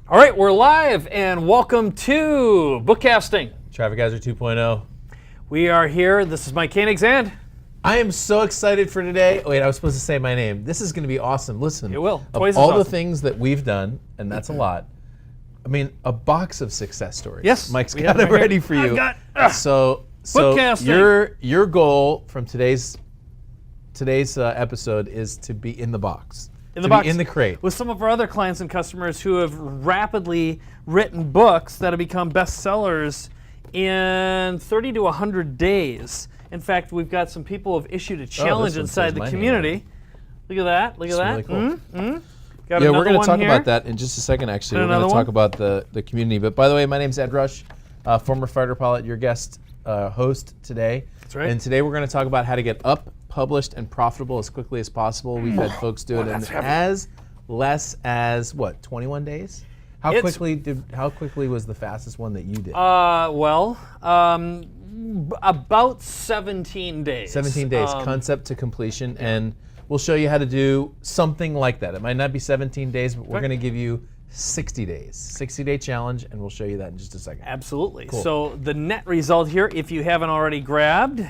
All right, we're live and welcome to Bookcasting. Traffic Hazard 2.0. We are here. This is Mike Koenigs and I am so excited for today. Wait, I was supposed to say my name. This is going to be awesome. Listen, it will. Of all the things that we've done, and that's a lot, I mean, a box of success stories. Yes. Mike's got it ready for you. So your goal from today's episode is to be in the box. In the box. Be in the crate. With some of our other clients and customers who have rapidly written books that have become bestsellers in 30 to 100 days. In fact, we've got some people who have issued a challenge inside the community. Look at that. Look at that. Really cool. Got we're going to talk here. about that in just a second, actually. We're going to talk about the community. But by the way, my name's Ed Rush, former fighter pilot, your guest host today. That's right. And today we're going to talk about how to get up, published, and profitable as quickly as possible. We've had folks do it in as less as, what, 21 days? How quickly was the fastest one that you did? About 17 days. 17 days, concept to completion, and we'll show you how to do something like that. It might not be 17 days, but we're going to give you 60 days, 60-day challenge, and we'll show you that in just a second. Absolutely. Cool. So the net result here, if you haven't already grabbed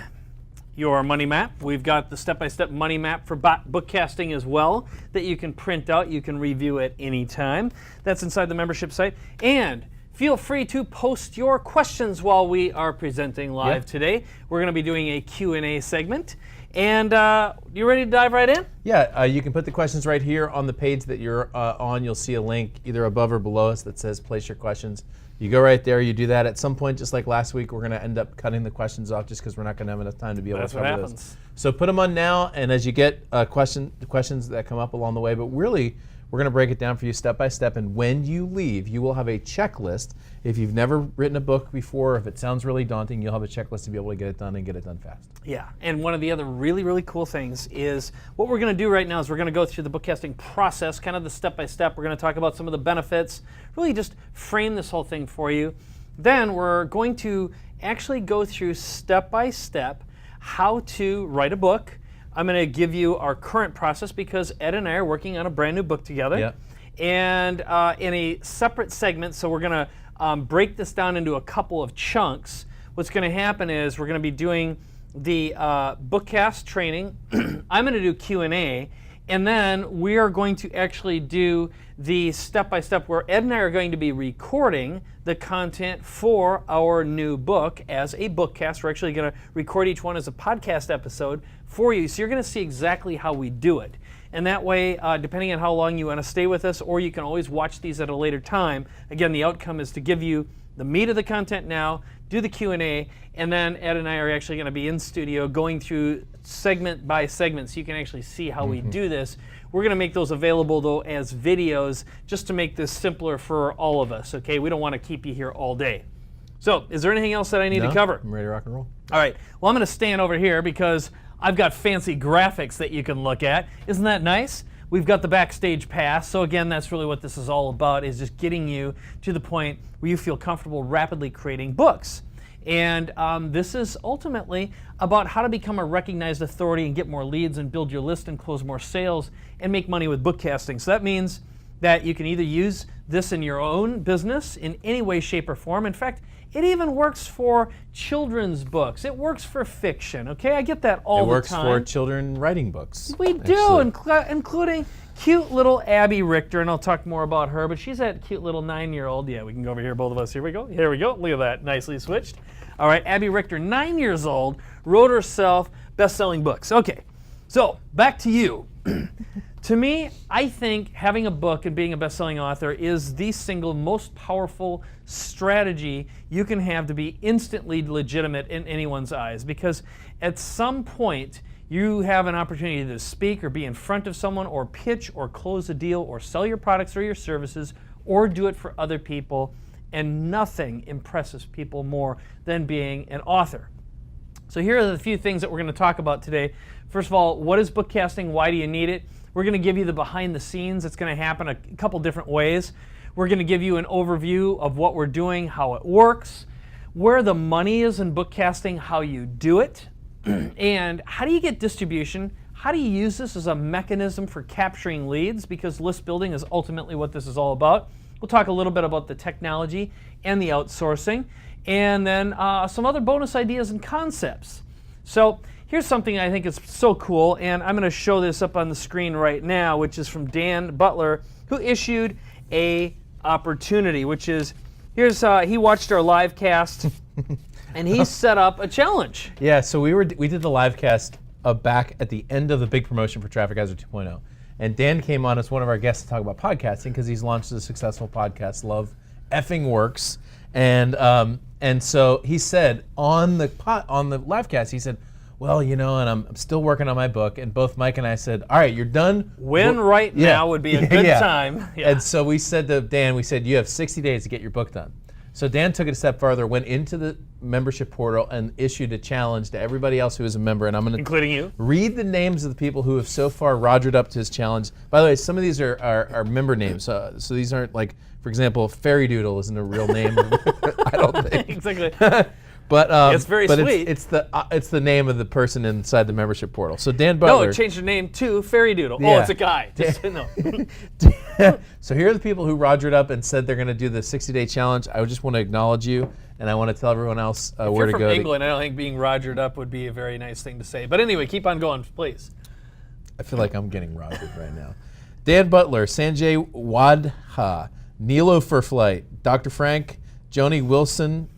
your money map, we've got the step-by-step money map for bookcasting as well that you can print out. You can review at any time. That's inside the membership site. And feel free to post your questions while we are presenting live today. We're going to be doing a Q&A segment. And you ready to dive right in? Yeah, you can put the questions right here on the page that you're on. You'll see a link either above or below us that says place your questions. You go right there, you do that. At some point, just like last week, we're going to end up cutting the questions off just because we're not going to have enough time to be able to cover those. So put them on now, and as you get the questions that come up along the way, but really, we're going to break it down for you step by step, and when you leave, you will have a checklist. If you've never written a book before, if it sounds really daunting, you'll have a checklist to be able to get it done and get it done fast. Yeah, and one of the other really, really cool things is what we're going to do right now is we're going to go through the bookcasting process, kind of the step-by-step. We're going to talk about some of the benefits, really just frame this whole thing for you. Then we're going to actually go through step-by-step how to write a book. I'm going to give you our current process because Ed and I are working on a brand new book together. Yep. And in a separate segment, so we're going to break this down into a couple of chunks. What's going to happen is we're going to be doing the bookcast training. I'm going to do Q&A, and then we are going to actually do the step-by-step where Ed and I are going to be recording the content for our new book as a bookcast. We're actually going to record each one as a podcast episode for you, so you're going to see exactly how we do it. And that way, depending on how long you want to stay with us, or you can always watch these at a later time. Again, the outcome is to give you the meat of the content now, do the Q&A, and then Ed and I are actually going to be in studio going through segment by segment so you can actually see how we do this. We're going to make those available, though, as videos just to make this simpler for all of us, okay? We don't want to keep you here all day. So, is there anything else that I need to cover? I'm ready to rock and roll. All right. Well, I'm going to stand over here because I've got fancy graphics that you can look at. Isn't that nice? We've got the backstage pass. So again, that's really what this is all about, is just getting you to the point where you feel comfortable rapidly creating books. And this is ultimately about how to become a recognized authority and get more leads and build your list and close more sales and make money with bookcasting. So that means that you can either use this in your own business in any way, shape, or form. In fact, it even works for children's books. It works for fiction, okay? I get that all the time. It works for children writing books. We do, including cute little Abby Richter, and I'll talk more about her, but she's that cute little 9-year-old. Yeah, we can go over here, both of us. Here we go. Here we go. Look at that. Nicely switched. All right, Abby Richter, 9 years old, wrote herself best-selling books. Okay, so back to you. To me, I think having a book and being a best-selling author is the single most powerful strategy you can have to be instantly legitimate in anyone's eyes, because at some point you have an opportunity to speak or be in front of someone or pitch or close a deal or sell your products or your services or do it for other people, and nothing impresses people more than being an author. So here are the few things that we're going to talk about today. First of all, what is bookcasting? Why do you need it? We're going to give you the behind the scenes. It's going to happen a couple different ways. We're going to give you an overview of what we're doing, how it works, where the money is in bookcasting, how you do it, and how do you get distribution? How do you use this as a mechanism for capturing leads? Because list building is ultimately what this is all about. We'll talk a little bit about the technology and the outsourcing, and then some other bonus ideas and concepts. So here's something I think is so cool, and I'm going to show this up on the screen right now, which is from Dan Butler, who issued a opportunity, which is, he watched our live cast, and he set up a challenge. Yeah, so we did the live cast back at the end of the big promotion for Traffic Hazard 2.0. And Dan came on as one of our guests to talk about podcasting because he's launched a successful podcast, Love Effing Works. And so he said on the live cast, he said, well, and I'm still working on my book. And both Mike and I said, all right, you're done. Now would be a good time. Yeah. And so we said to Dan, you have 60 days to get your book done. So Dan took it a step further, went into the membership portal and issued a challenge to everybody else who is a member. And I'm going to including you, read the names of the people who have so far rogered up to his challenge. By the way, some of these are member names. So these aren't like, for example, Fairy Doodle isn't a real name. I don't think. Exactly. But it's very sweet. It's the name of the person inside the membership portal. So Dan Butler. No, changed the name to Fairy Doodle. Yeah. Oh, it's a guy. Just no. So here are the people who rogered up and said they're going to do the 60-day challenge. I just want to acknowledge you, and I want to tell everyone else where to go. If you're from England, I don't think being rogered up would be a very nice thing to say. But anyway, keep on going, please. I feel like I'm getting rogered right now. Dan Butler, Sanjay Wadha, Nilo for Flight, Dr. Frank, Joni Wilson.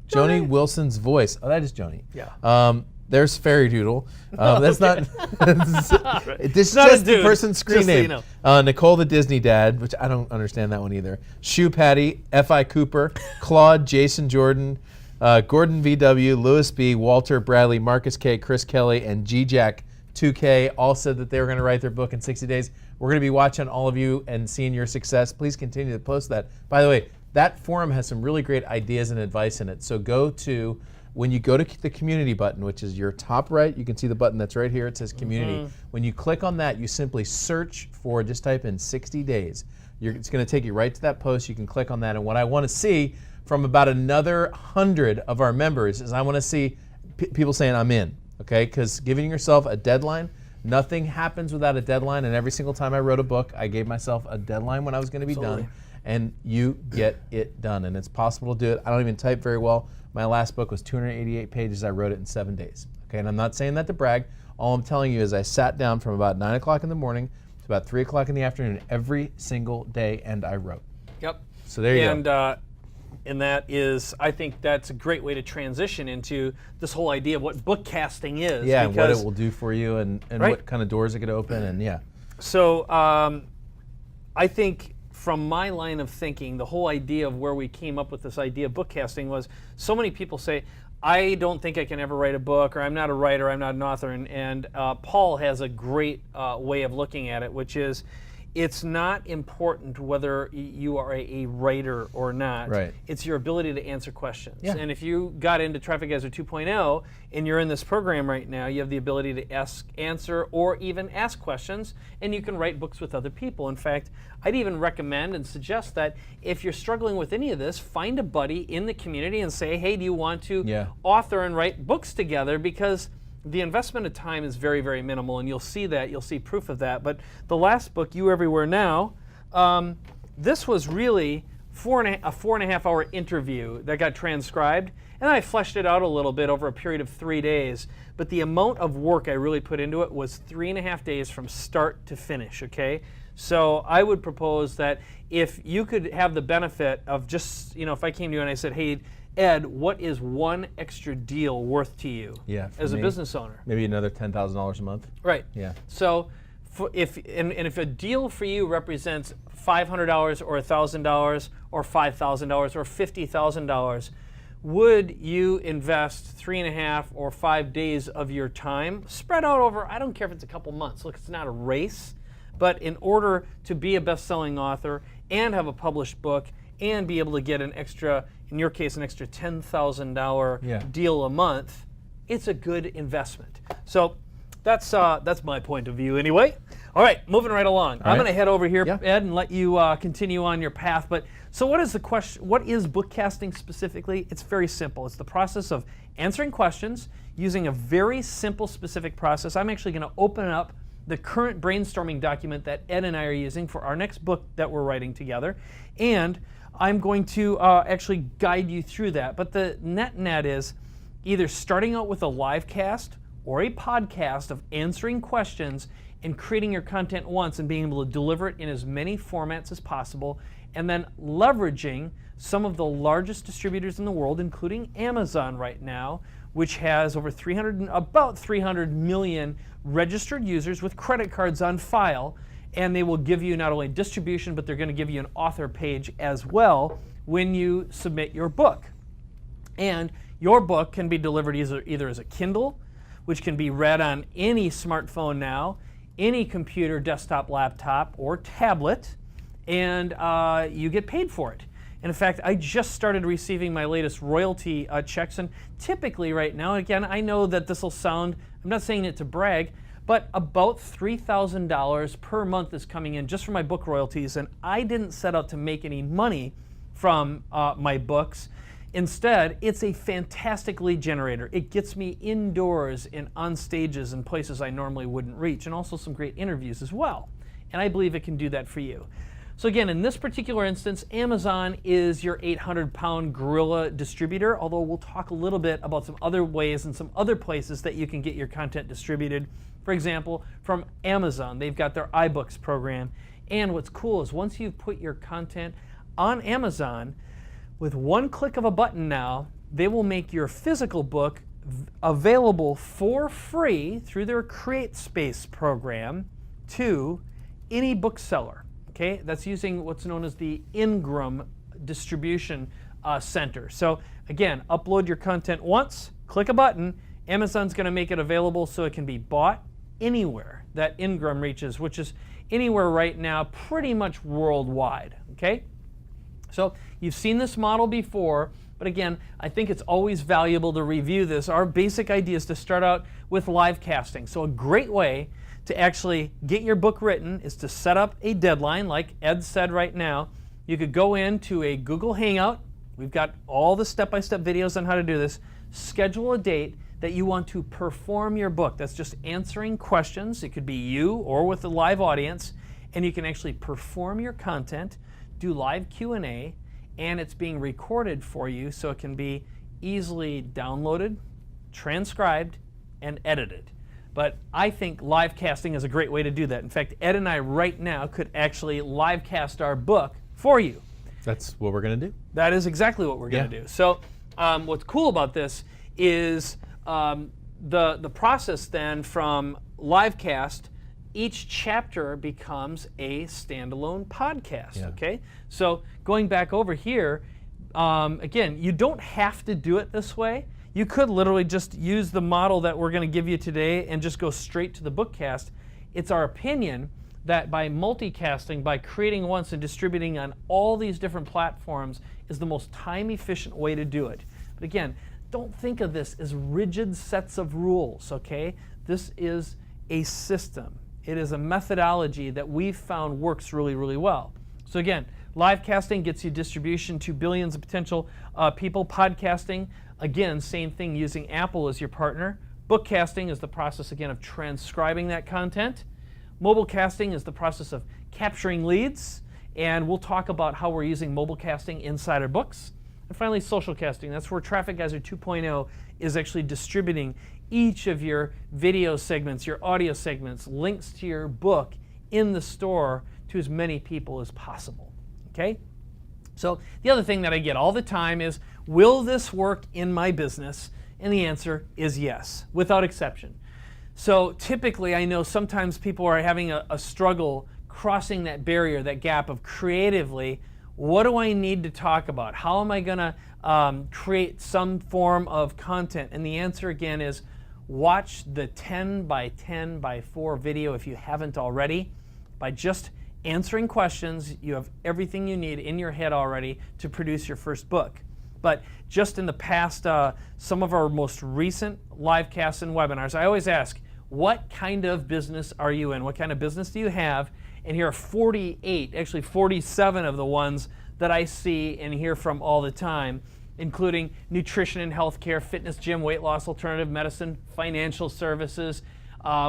Joni Wilson's voice. Oh, that is Joni. Yeah. There's Fairy Doodle. That's not. This is not just a dude, the person's screen just so name. you know. Nicole the Disney Dad, which I don't understand that one either. Shoe Patty, F.I. Cooper, Claude, Jason Jordan, Gordon V.W., Louis B., Walter, Bradley, Marcus K., Chris Kelly, and G-Jack 2K all said that they were going to write their book in 60 days. We're going to be watching all of you and seeing your success. Please continue to post that. By the way, that forum has some really great ideas and advice in it. So when you go to the community button, which is your top right, you can see the button that's right here. It says community. Mm-hmm. When you click on that, you simply search for, just type in 60 days. It's going to take you right to that post. You can click on that. And what I want to see from about another 100 of our members is I want to see people saying I'm in, okay? Because giving yourself a deadline, nothing happens without a deadline. And every single time I wrote a book, I gave myself a deadline when I was going to be done. And you get it done. And it's possible to do it. I don't even type very well. My last book was 288 pages. I wrote it in 7 days. Okay, and I'm not saying that to brag. All I'm telling you is I sat down from about 9 o'clock in the morning to about 3 o'clock in the afternoon every single day, and I wrote. Yep. So there you go. And that is, I think that's a great way to transition into this whole idea of what bookcasting is. Yeah, and what it will do for you, and right? What kind of doors it could open, and yeah. So I think from my line of thinking, the whole idea of where we came up with this idea of bookcasting was so many people say, I don't think I can ever write a book, or I'm not a writer, I'm not an author. And Paul has a great way of looking at it, which is it's not important whether you are a writer or not. Right. It's your ability to answer questions. Yeah. And if you got into Traffic Hazard 2.0 and you're in this program right now, you have the ability to answer, or even ask questions, and you can write books with other people. In fact, I'd even recommend and suggest that if you're struggling with any of this, find a buddy in the community and say, hey, do you want to author and write books together? Because the investment of time is very, very minimal, and you'll see that. You'll see proof of that. But the last book, You Everywhere Now, this was really a 4.5 hour interview that got transcribed, and I fleshed it out a little bit over a period of 3 days. But the amount of work I really put into it was 3.5 days from start to finish, okay? So I would propose that if you could have the benefit of just, if I came to you and I said, hey, Ed, what is one extra deal worth to you as a business owner? Maybe another $10,000 a month. Right. Yeah. So if a deal for you represents $500 or $1,000 or $5,000 or $50,000, would you invest 3.5 or 5 days of your time spread out over, I don't care if it's a couple months. Look, it's not a race, but in order to be a best-selling author and have a published book and be able to get an extra, in your case, an extra $10,000 deal a month, it's a good investment. So that's my point of view anyway. All right, moving right along. I'm going to head over here, Ed, and let you continue on your path. But so what is the question? What is bookcasting specifically? It's very simple. It's the process of answering questions using a very simple, specific process. I'm actually going to open up the current brainstorming document that Ed and I are using for our next book that we're writing together, and I'm going to actually guide you through that. But the net is either starting out with a live cast or a podcast of answering questions and creating your content once and being able to deliver it in as many formats as possible, and then leveraging some of the largest distributors in the world, including Amazon right now, which has over about 300 million registered users with credit cards on file, and they will give you not only distribution, but they're going to give you an author page as well when you submit your book. And your book can be delivered either as a Kindle, which can be read on any smartphone now, any computer, desktop, laptop, or tablet, and you get paid for it. And in fact, I just started receiving my latest royalty checks, and typically right now, again, I know that this will sound, I'm not saying it to brag, but about $3,000 per month is coming in just for my book royalties, and I didn't set out to make any money from my books. Instead, it's a fantastic lead generator. It gets me indoors and on stages and places I normally wouldn't reach, and also some great interviews as well. And I believe it can do that for you. So again, in this particular instance, Amazon is your 800-pound gorilla distributor, although we'll talk a little bit about some other ways and some other places that you can get your content distributed. For example, from Amazon, they've got their iBooks program. And what's cool is once you've put your content on Amazon, with one click of a button now, they will make your physical book available for free through their CreateSpace program to any bookseller. Okay, that's using what's known as the Ingram distribution center. So again, upload your content once, click a button, Amazon's going to make it available so it can be bought anywhere that Ingram reaches, which is anywhere right now, pretty much worldwide. Okay, so you've seen this model before, but again, I think it's always valuable to review this. Our basic idea is to start out with live casting. So a great way to actually get your book written is to set up a deadline, like Ed said right now. You could go into a Google Hangout. We've got all the step-by-step videos on how to do this. Schedule a date that you want to perform your book. That's just answering questions. It could be you or with a live audience, and you can actually perform your content, do live Q&A, and it's being recorded for you so it can be easily downloaded, transcribed, and edited. But I think live casting is a great way to do that. In fact, Ed and I right now could actually live cast our book for you. That's what we're going to do. That is exactly what we're going to do. So what's cool about this is the process then from live cast, each chapter becomes a standalone podcast. Yeah. Okay, so going back over here, again, you don't have to do it this way. You could literally just use the model that we're going to give you today and just go straight to the bookcast. It's our opinion that by multicasting, by creating once and distributing on all these different platforms is the most time-efficient way to do it. But again, don't think of this as rigid sets of rules, okay? This is a system. It is a methodology that we've found works really, really well. So again, live casting gets you distribution to billions of potential people. Podcasting, again, same thing, using Apple as your partner. Bookcasting is the process, again, of transcribing that content. Mobile casting is the process of capturing leads, and we'll talk about how we're using mobile casting inside our books. And finally, social casting. That's where Traffic Geyser 2.0 is actually distributing each of your video segments, your audio segments, links to your book in the store to as many people as possible. Okay? So the other thing that I get all the time is, will this work in my business? And the answer is yes, without exception. So typically, I know sometimes people are having a struggle crossing that barrier, that gap of creatively, what do I need to talk about? How am I going to create some form of content? And the answer again is, watch the 10 by 10 by 4 video if you haven't already. By just answering questions, you have everything you need in your head already to produce your first book. But just in the past, some of our most recent live casts and webinars, I always ask, what kind of business are you in? What kind of business do you have? And here are 48, actually 47 of the ones that I see and hear from all the time, including nutrition and healthcare, fitness, gym, weight loss, alternative medicine, financial services,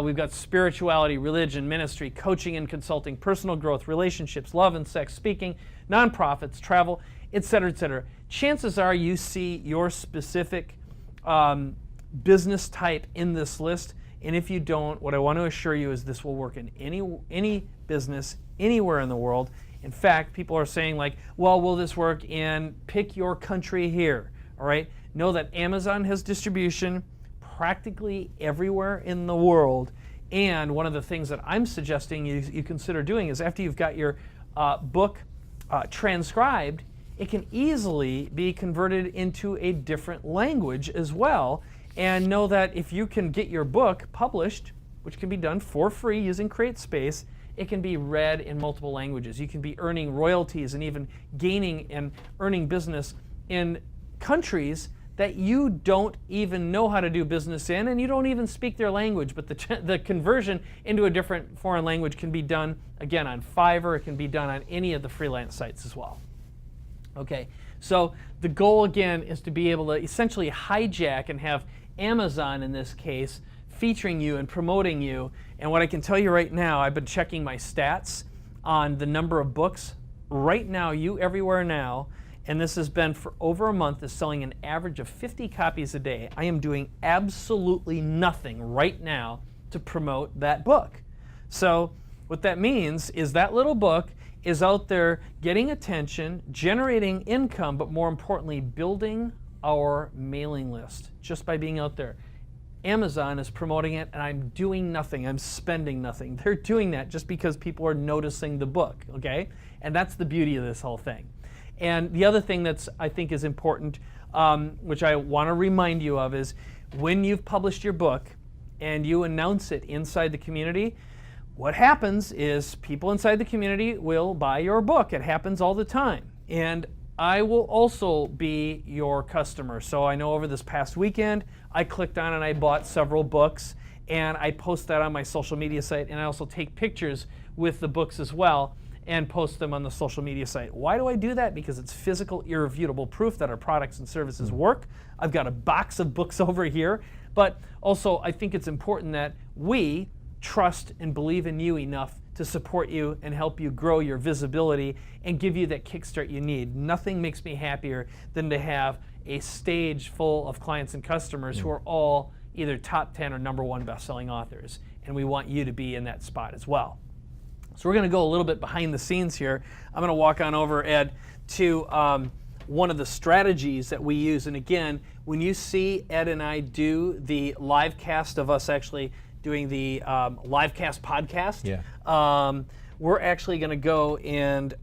We've got spirituality, religion, ministry, coaching and consulting, personal growth, relationships, love and sex, speaking, nonprofits, travel, etc., etc. Chances are you see your specific business type in this list, and if you don't, what I want to assure you is this will work in any business anywhere in the world. In fact, people are saying like, well, will this work in pick your country here? All right, know that Amazon has distribution practically everywhere in the world, and one of the things that I'm suggesting you consider doing is after you've got your book transcribed, it can easily be converted into a different language as well. And know that if you can get your book published, which can be done for free using CreateSpace, it can be read in multiple languages. You can be earning royalties and even gaining and earning business in countries that you don't even know how to do business in, and you don't even speak their language. But the conversion into a different foreign language can be done, again, on Fiverr. It can be done on any of the freelance sites as well. Okay, so the goal, again, is to be able to essentially hijack and have Amazon, in this case, featuring you and promoting you. And what I can tell you right now, I've been checking my stats on the number of books. Right now, You Everywhere Now, and this has been for over a month, is selling an average of 50 copies a day. I am doing absolutely nothing right now to promote that book. So what that means is that little book is out there getting attention, generating income, but more importantly, building our mailing list just by being out there. Amazon is promoting it, and I'm doing nothing. I'm spending nothing. They're doing that just because people are noticing the book, okay? And that's the beauty of this whole thing. And the other thing that's I think is important, which I want to remind you of, is when you've published your book and you announce it inside the community, what happens is people inside the community will buy your book. It happens all the time. And I will also be your customer. So I know over this past weekend, I clicked on and I bought several books, and I post that on my social media site, and I also take pictures with the books as well and post them on the social media site. Why do I do that? Because it's physical, irrefutable proof that our products and services work. I've got a box of books over here, but also I think it's important that we trust and believe in you enough to support you and help you grow your visibility and give you that kickstart you need. Nothing makes me happier than to have a stage full of clients and customers who are all either top 10 or #1 best-selling authors, and we want you to be in that spot as well. So we're going to go a little bit behind the scenes here. I'm going to walk on over, Ed, to one of the strategies that we use. And again, when you see Ed and I do the live cast of us actually doing the live cast podcast, we're actually going to go and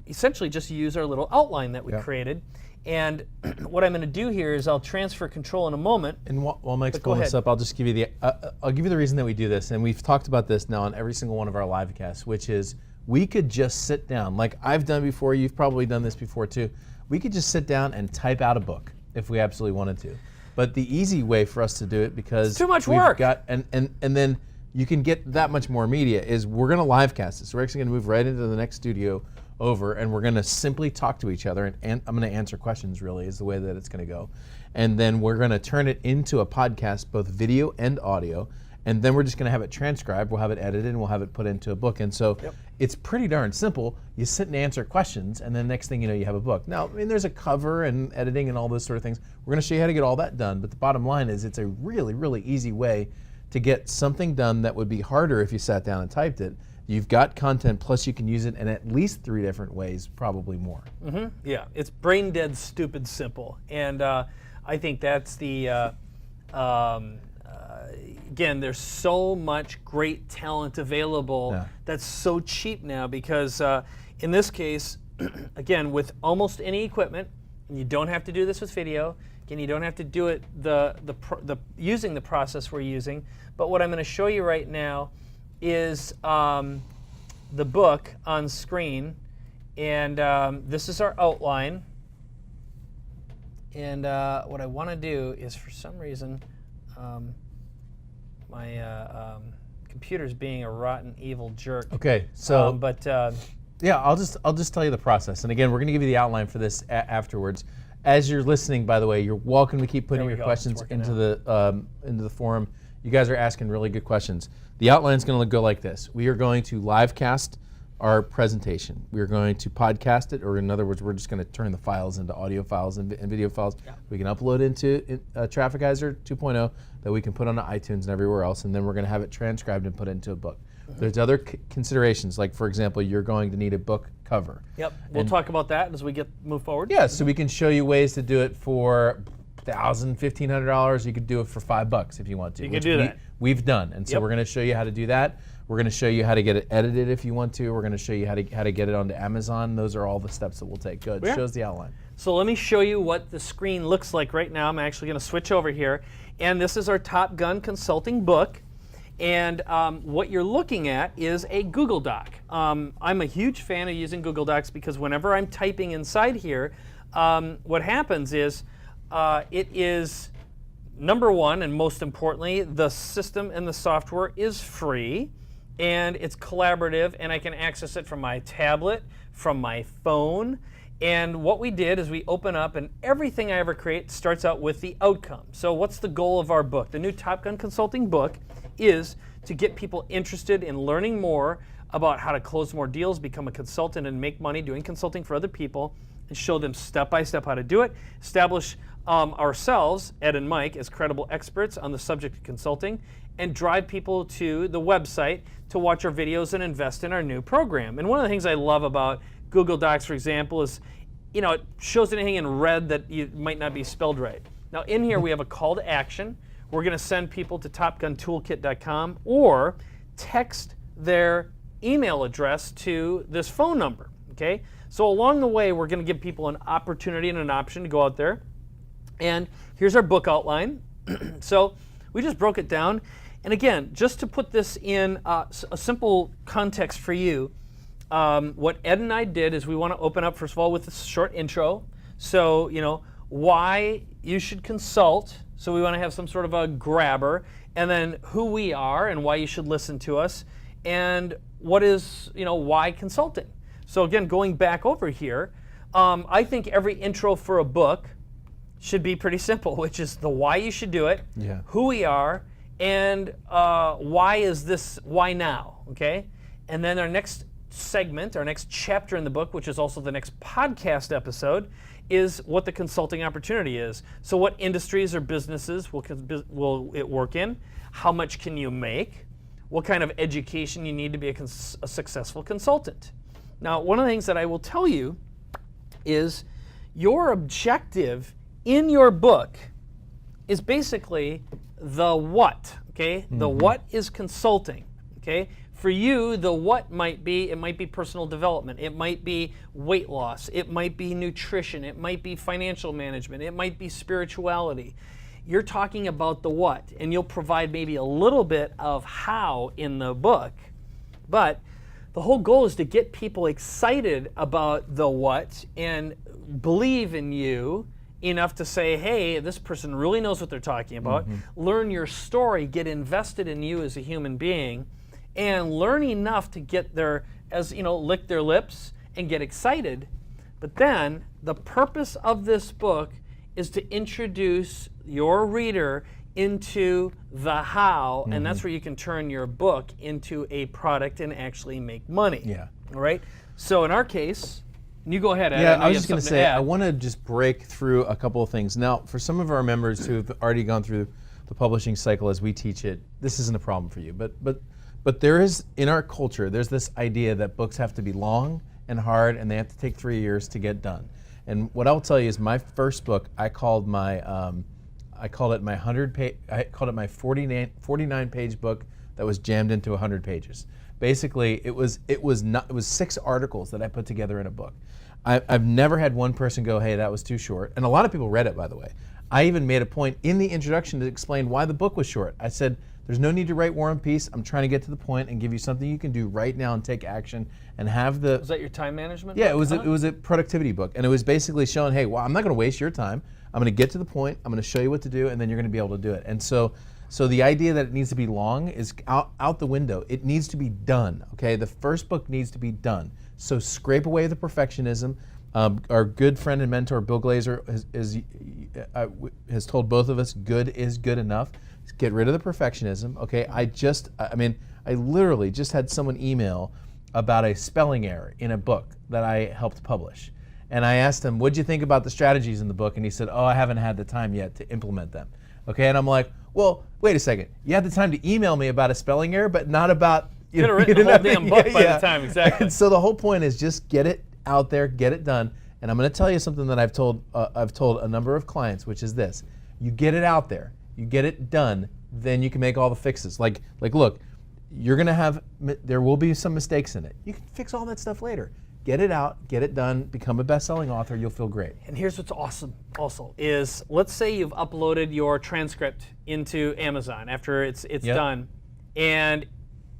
essentially just use our little outline that we created. And what I'm going to do here is I'll transfer control in a moment. And while Mike's pulling this up, I'll just give you the reason that we do this. And we've talked about this now on every single one of our live casts, which is we could just sit down, like I've done before. You've probably done this before too. We could just sit down and type out a book if we absolutely wanted to. But the easy way for us to do it, because it's too much work, and then you can get that much more media, is we're going to live cast this. So we're actually going to move right into the next studio over, and we're going to simply talk to each other, and I'm going to answer questions, really, is the way that it's going to go. And then we're going to turn it into a podcast, both video and audio, and then we're just going to have it transcribed, we'll have it edited, and we'll have it put into a book. And so it's pretty darn simple. You sit and answer questions, and then next thing you know, you have a book. Now, I mean, there's a cover and editing and all those sort of things. We're going to show you how to get all that done, but the bottom line is it's a really, really easy way to get something done that would be harder if you sat down and typed it. You've got content, plus you can use it in at least 3 different ways, probably more. Yeah, it's brain dead, stupid, simple. And I think that's the, again, there's so much great talent available that's so cheap now, because in this case, again, with almost any equipment, and you don't have to do this with video, again, you don't have to do it using the process we're using, but what I'm going to show you right now is the book on screen, and this is our outline. And what I want to do is, for some reason, my computer's being a rotten, evil jerk. Okay, so yeah, I'll just tell you the process. And again, we're going to give you the outline for this afterwards. As you're listening, by the way, you're welcome to keep putting your questions into the forum. You guys are asking really good questions. The outline is going to go like this. We are going to live cast our presentation. We are going to podcast it, or in other words, we're just going to turn the files into audio files and video files. Yeah. We can upload into Trafficizer 2.0 that we can put on iTunes and everywhere else, and then we're going to have it transcribed and put into a book. There's other considerations, like for example, you're going to need a book cover. Yep, we'll talk about that as we move forward. Yeah, so we can show you ways to do it for $1,000, $1,500. You could do it for $5 if you want to. You can do that. We've done, and so we're going to show you how to do that. We're going to show you how to get it edited if you want to. We're going to show you how to get it onto Amazon. Those are all the steps that we'll take. Good. Yeah. Shows the outline. So let me show you what the screen looks like right now. I'm actually going to switch over here, and this is our Top Gun Consulting book. And what you're looking at is a Google Doc. I'm a huge fan of using Google Docs because whenever I'm typing inside here, what happens is it is, number one, and most importantly, the system and the software is free, and it's collaborative, and I can access it from my tablet, from my phone. And what we did is we open up, and everything I ever create starts out with the outcome. So what's the goal of our book? The new Top Gun Consulting book is to get people interested in learning more about how to close more deals, become a consultant, and make money doing consulting for other people, and show them step-by-step how to do it, establish ourselves, Ed and Mike, as credible experts on the subject of consulting, and drive people to the website to watch our videos and invest in our new program. And one of the things I love about Google Docs, for example, is it shows anything in red that might not be spelled right. Now in here we have a call to action. We're going to send people to topguntoolkit.com or text their email address to this phone number. Okay? So along the way, we're going to give people an opportunity and an option to go out there. And here's our book outline. So we just broke it down. And again, just to put this in a simple context for you, what Ed and I did is we want to open up, first of all, with a short intro. So, why you should consult. So we want to have some sort of a grabber, and then who we are and why you should listen to us, and what is, why consulting. So again, going back over here, I think every intro for a book should be pretty simple, which is the why you should do it, who we are, and why now, okay? And then our next segment, our next chapter in the book, which is also the next podcast episode, is what the consulting opportunity is. So what industries or businesses will it work in? How much can you make? What kind of education you need to be a successful consultant? Now, one of the things that I will tell you is your objective in your book is basically the what, okay? Mm-hmm. The what is consulting, okay? For you, the what might be, it might be personal development, it might be weight loss, it might be nutrition, it might be financial management, it might be spirituality. You're talking about the what, and you'll provide maybe a little bit of how in the book, but the whole goal is to get people excited about the what and believe in you enough to say, hey, this person really knows what they're talking about, learn your story, get invested in you as a human being, and learn enough to get lick their lips and get excited. But then the purpose of this book is to introduce your reader into the how, and that's where you can turn your book into a product and actually make money. Yeah. All right? So in our case, and you go ahead, Ed. Yeah, I was just going to say, I want to just break through a couple of things. Now, for some of our members who have already gone through the publishing cycle as we teach it, this isn't a problem for you. But there is, in our culture, there's this idea that books have to be long and hard, and they have to take 3 years to get done. And what I'll tell you is, my first book, I called it my 49-page book that was jammed into 100 pages. Basically, it was 6 articles that I put together in a book. I've never had one person go, hey, that was too short. And a lot of people read it, by the way. I even made a point in the introduction to explain why the book was short. I said, there's no need to write War and Peace. I'm trying to get to the point and give you something you can do right now and take action and have the... Was that your time management Yeah, book? it was a productivity book. And it was basically showing, hey, well, I'm not going to waste your time. I'm going to get to the point. I'm going to show you what to do, and then you're going to be able to do it. And so the idea that it needs to be long is out the window. It needs to be done, okay? The first book needs to be done. So scrape away the perfectionism. Our good friend and mentor Bill Glazer has told both of us good is good enough. Get rid of the perfectionism. Okay, I literally just had someone email about a spelling error in a book that I helped publish. And I asked him, what'd you think about the strategies in the book? And he said, oh, I haven't had the time yet to implement them. Okay, and I'm like, well, wait a second. You had the time to email me about a spelling error, but not about... You could have written the whole damn book by the time, exactly. And so the whole point is just get it out there, get it done. And I'm going to tell you something that I've told a number of clients, which is this. You get it out there, you get it done, then you can make all the fixes. Like look, there will be some mistakes in it. You can fix all that stuff later. Get it out, get it done, become a best-selling author, you'll feel great. And here's what's awesome also is, let's say you've uploaded your transcript into Amazon after it's done, and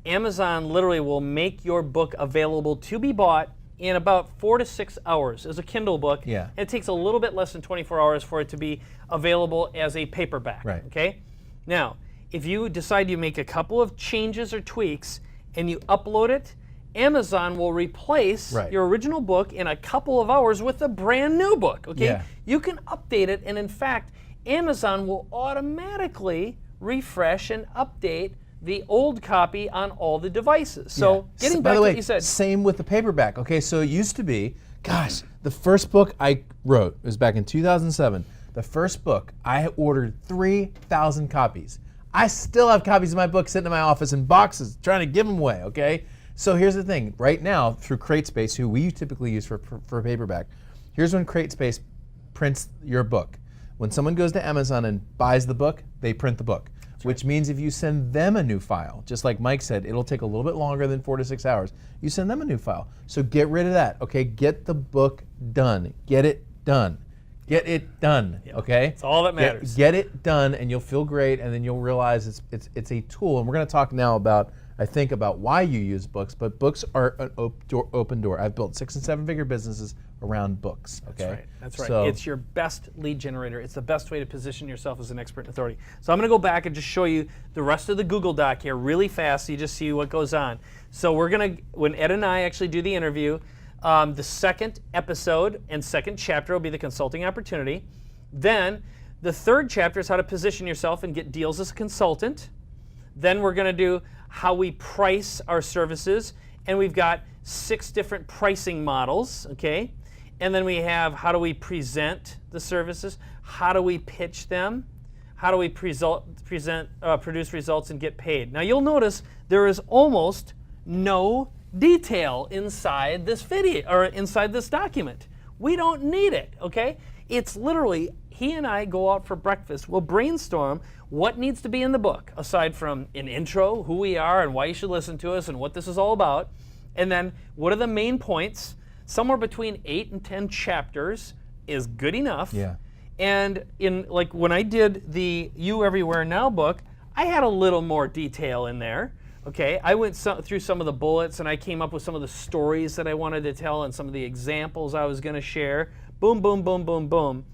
Amazon literally will make your book available to be bought in about 4 to 6 hours as a Kindle book. Yeah. It takes a little bit less than 24 hours for it to be available as a paperback. Right. Okay? Now, if you decide you make a couple of changes or tweaks and you upload it, Amazon will replace your original book in a couple of hours with a brand new book. Okay? Yeah. You can update it, and in fact, Amazon will automatically refresh and update the old copy on all the devices. So getting back to what you said. Same with the paperback. Okay, so it used to be, gosh, the first book I wrote was back in 2007. The first book, I ordered 3,000 copies. I still have copies of my book sitting in my office in boxes, trying to give them away, okay? So here's the thing. Right now, through CreateSpace, who we typically use for paperback, here's when CreateSpace prints your book. When someone goes to Amazon and buys the book, they print the book. Which means if you send them a new file, just like Mike said, it'll take a little bit longer than 4 to 6 hours. You send them a new file. So get rid of that, okay? Get the book done. Get it done. Get it done, okay? That's all that matters. Get it done, and you'll feel great, and then you'll realize it's a tool. And we're going to talk now about why you use books, but books are an open door. I've built 6- and 7-figure businesses around books, okay? That's right. So, it's your best lead generator. It's the best way to position yourself as an expert and authority. So I'm going to go back and just show you the rest of the Google Doc here really fast so you just see what goes on. So we're going to, when Ed and I actually do the interview, the second episode and second chapter will be the consulting opportunity. Then the third chapter is how to position yourself and get deals as a consultant. Then we're going to do how we price our services, and we've got 6 different pricing models, okay? And then we have how do we present the services, how do we pitch them, how do we produce results and get paid. Now you'll notice there is almost no detail inside this video or inside this document. We don't need it, okay? It's literally, he and I go out for breakfast, we'll brainstorm what needs to be in the book, aside from an intro, who we are and why you should listen to us and what this is all about, and then what are the main points. Somewhere between 8 and 10 chapters is good enough. Yeah. And in like when I did the You Everywhere Now book, I had a little more detail in there. Okay, I went through some of the bullets and I came up with some of the stories that I wanted to tell and some of the examples I was going to share. Boom, boom, boom, boom, boom.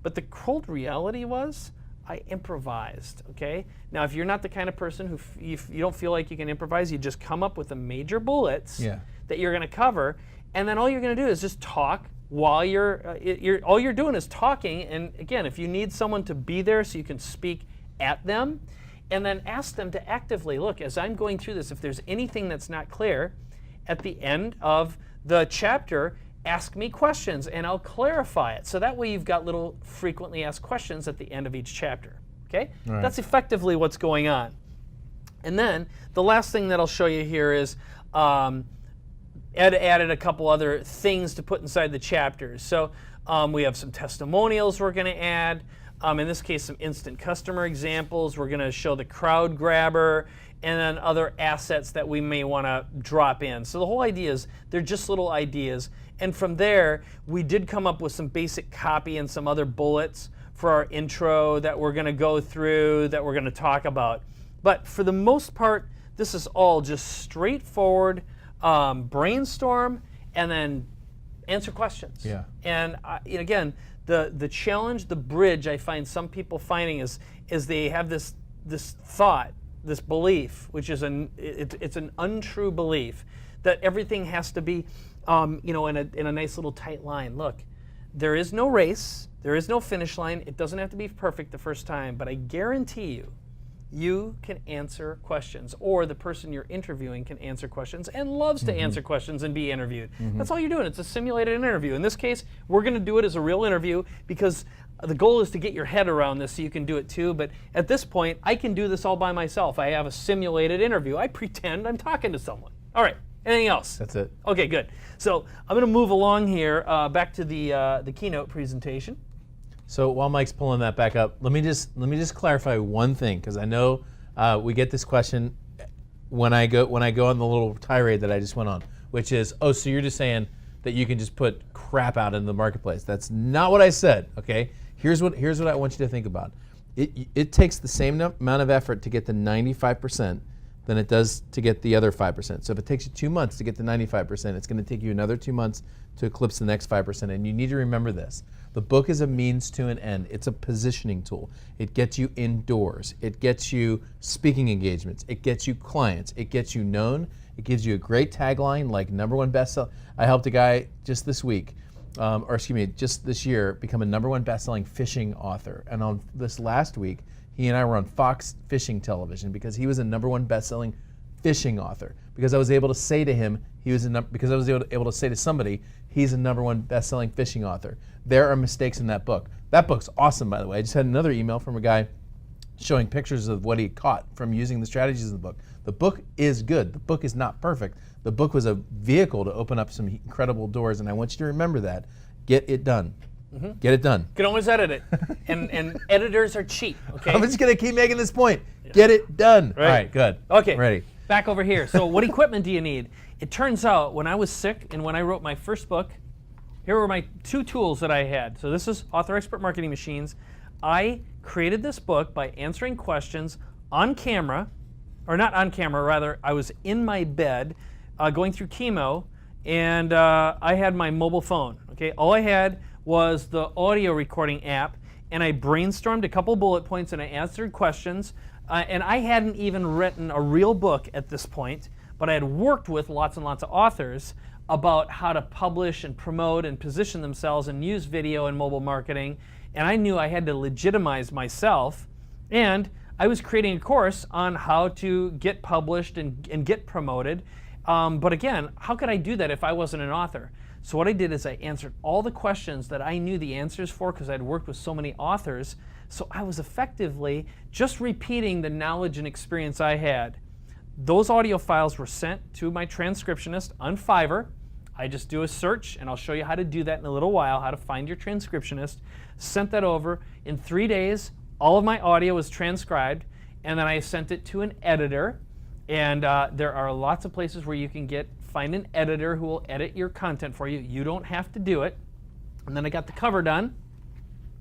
But the cold reality was I improvised, okay? Now, if you're not the kind of person who you don't feel like you can improvise, you just come up with the major bullets that you're going to cover, and then all you're going to do is just talk while all you're doing is talking. And again, if you need someone to be there so you can speak at them, and then ask them to actively, look, as I'm going through this, if there's anything that's not clear, at the end of the chapter, ask me questions and I'll clarify it. So that way you've got little frequently asked questions at the end of each chapter, okay? Right. That's effectively what's going on. And then the last thing that I'll show you here is Ed added a couple other things to put inside the chapters. So we have some testimonials we're going to add. In this case, some instant customer examples. We're going to show the crowd grabber and then other assets that we may want to drop in. So the whole idea is they're just little ideas. And from there, we did come up with some basic copy and some other bullets for our intro that we're going to go through, that we're going to talk about. But for the most part, this is all just straightforward brainstorm and then answer questions. Yeah. And again, the challenge, the bridge I find some people finding is they have this thought, this belief, which is it's an untrue belief that everything has to be in a nice little tight line. Look, there is no race, there is no finish line. It doesn't have to be perfect the first time, but I guarantee you, you can answer questions, or the person you're interviewing can answer questions and loves to answer questions and be interviewed. That's all you're doing. It's a simulated interview. In this case, we're going to do it as a real interview because the goal is to get your head around this so you can do it too. But at this point, I can do this all by myself. I have a simulated interview. I pretend I'm talking to someone. All right. Anything else? That's it. Okay, good. So I'm going to move along here back to the keynote presentation. So while Mike's pulling that back up, let me just clarify one thing, because I know we get this question when I go on the little tirade that I just went on, which is, oh, so you're just saying that you can just put crap out into the marketplace. That's not what I said. Okay, here's what I want you to think about. It takes the same amount of effort to get the 95% than it does to get the other 5%. So if it takes you 2 months to get the 95%, it's going to take you another 2 months to eclipse the next 5%. And you need to remember this. The book is a means to an end. It's a positioning tool. It gets you indoors. It gets you speaking engagements. It gets you clients. It gets you known. It gives you a great tagline like #1 bestseller. I helped a guy just this week, just this year, become a #1 bestselling fishing author. And on this last week, he and I were on Fox Fishing Television because he was a #1 bestselling fishing author. Because I was able to say to him, because I was able to say to somebody, he's a #1 bestselling fishing author. There are mistakes in that book. That book's awesome, by the way. I just had another email from a guy showing pictures of what he caught from using the strategies in the book. The book is good. The book is not perfect. The book was a vehicle to open up some incredible doors, and I want you to remember that. Get it done. Get it done. You can always edit it. and editors are cheap, okay? I'm just going to keep making this point. Get it done. Right. All right, good. Okay, ready. Back over here. So what equipment do you need? It turns out when I was sick and when I wrote my first book, here were my 2 tools that I had. So this is Author Expert Marketing Machines. I created this book by answering questions on camera, or not on camera, rather, I was in my bed going through chemo, and I had my mobile phone. Okay, all I had was the audio recording app, and I brainstormed a couple bullet points and I answered questions. And I hadn't even written a real book at this point, but I had worked with lots and lots of authors about how to publish and promote and position themselves and use video and mobile marketing. And I knew I had to legitimize myself. And I was creating a course on how to get published and get promoted. But again, how could I do that if I wasn't an author? So what I did is I answered all the questions that I knew the answers for because I'd worked with so many authors. So I was effectively just repeating the knowledge and experience I had. Those audio files were sent to my transcriptionist on Fiverr. I just do a search, and I'll show you how to do that in a little while, how to find your transcriptionist. Sent that over. In 3 days, all of my audio was transcribed, and then I sent it to an editor. And there are lots of places where you can find an editor who will edit your content for you. You don't have to do it. And then I got the cover done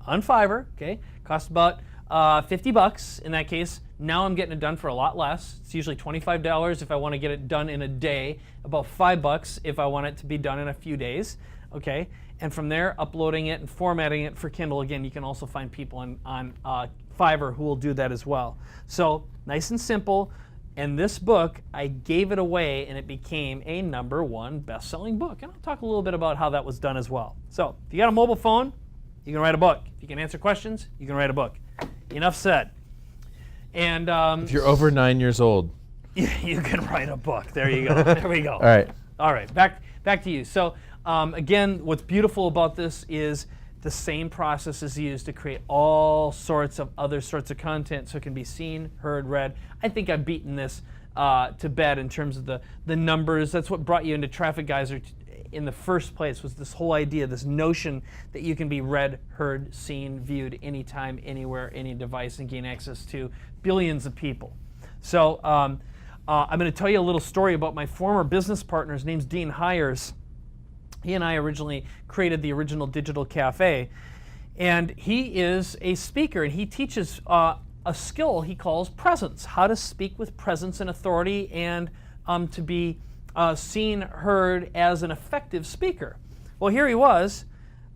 on Fiverr, okay? Cost about $50 in that case. Now I'm getting it done for a lot less. It's usually $25 if I want to get it done in a day, about $5 if I want it to be done in a few days, okay? And from there, uploading it and formatting it for Kindle. Again, you can also find people on Fiverr who will do that as well. So nice and simple. And this book, I gave it away and it became a #1 best-selling book. And I'll talk a little bit about how that was done as well. So if you got a mobile phone, you can write a book. If you can answer questions, you can write a book. Enough said. And if you're over 9 years old, you can write a book. There you go. There we go. All right. Back to you. So again, what's beautiful about this is the same process is used to create all sorts of other sorts of content, so it can be seen, heard, read. I think I've beaten this to bed in terms of the numbers. That's what brought you into Traffic Geyser in the first place, was this whole idea, this notion that you can be read, heard, seen, viewed anytime, anywhere, any device, and gain access to billions of people. So I'm going to tell you a little story about my former business partner. His name's Dean Hires. He and I originally created the original Digital Cafe, and he is a speaker, and he teaches a skill he calls presence, how to speak with presence and authority, and to be seen, heard as an effective speaker. Well, here he was.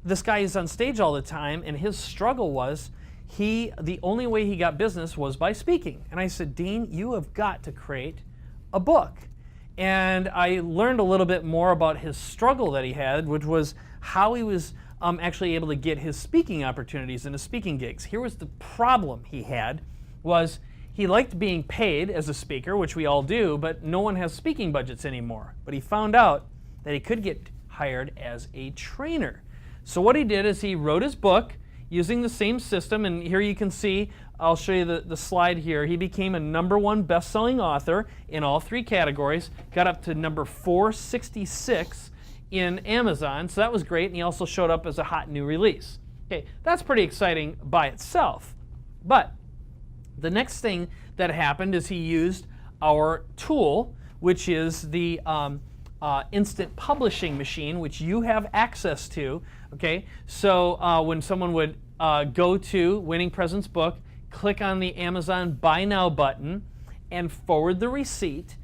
This guy is on stage all the time, and his struggle was the only way he got business was by speaking. And I said, Dean, you have got to create a book. and I learned a little bit more about his struggle that he had, which was how he was actually able to get his speaking opportunities and his speaking gigs. Here was the problem he had, was he liked being paid as a speaker, which we all do, but no one has speaking budgets anymore. But he found out that he could get hired as a trainer. So what he did is he wrote his book using the same system, and here you can see, I'll show you the slide here. He became a #1 best-selling author in all 3 categories, got up to number 466 in Amazon, so that was great, and he also showed up as a hot new release. Okay, that's pretty exciting by itself. But the next thing that happened is he used our tool, which is the instant publishing machine, which you have access to. Okay, so when someone would go to Winning Presents book, click on the Amazon Buy Now button, and forward the receipt,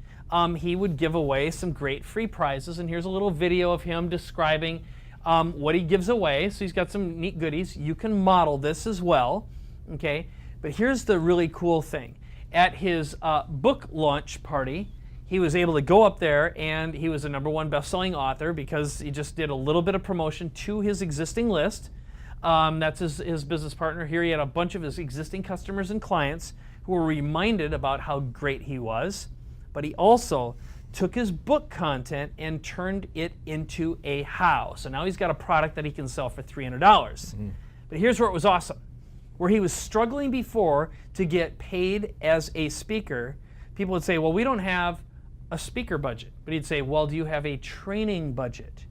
he would give away some great free prizes. And here's a little video of him describing what he gives away. So he's got some neat goodies. You can model this as well. Okay, but here's the really cool thing. At his book launch party, he was able to go up there, and he was a #1 best-selling author because he just did a little bit of promotion to his existing list. That's his business partner. Here he had a bunch of his existing customers and clients who were reminded about how great he was. But he also took his book content and turned it into a how. So now he's got a product that he can sell for $300. But here's where it was awesome. Where he was struggling before to get paid as a speaker, people would say, well, we don't have a speaker budget. But he'd say, well, do you have a training budget?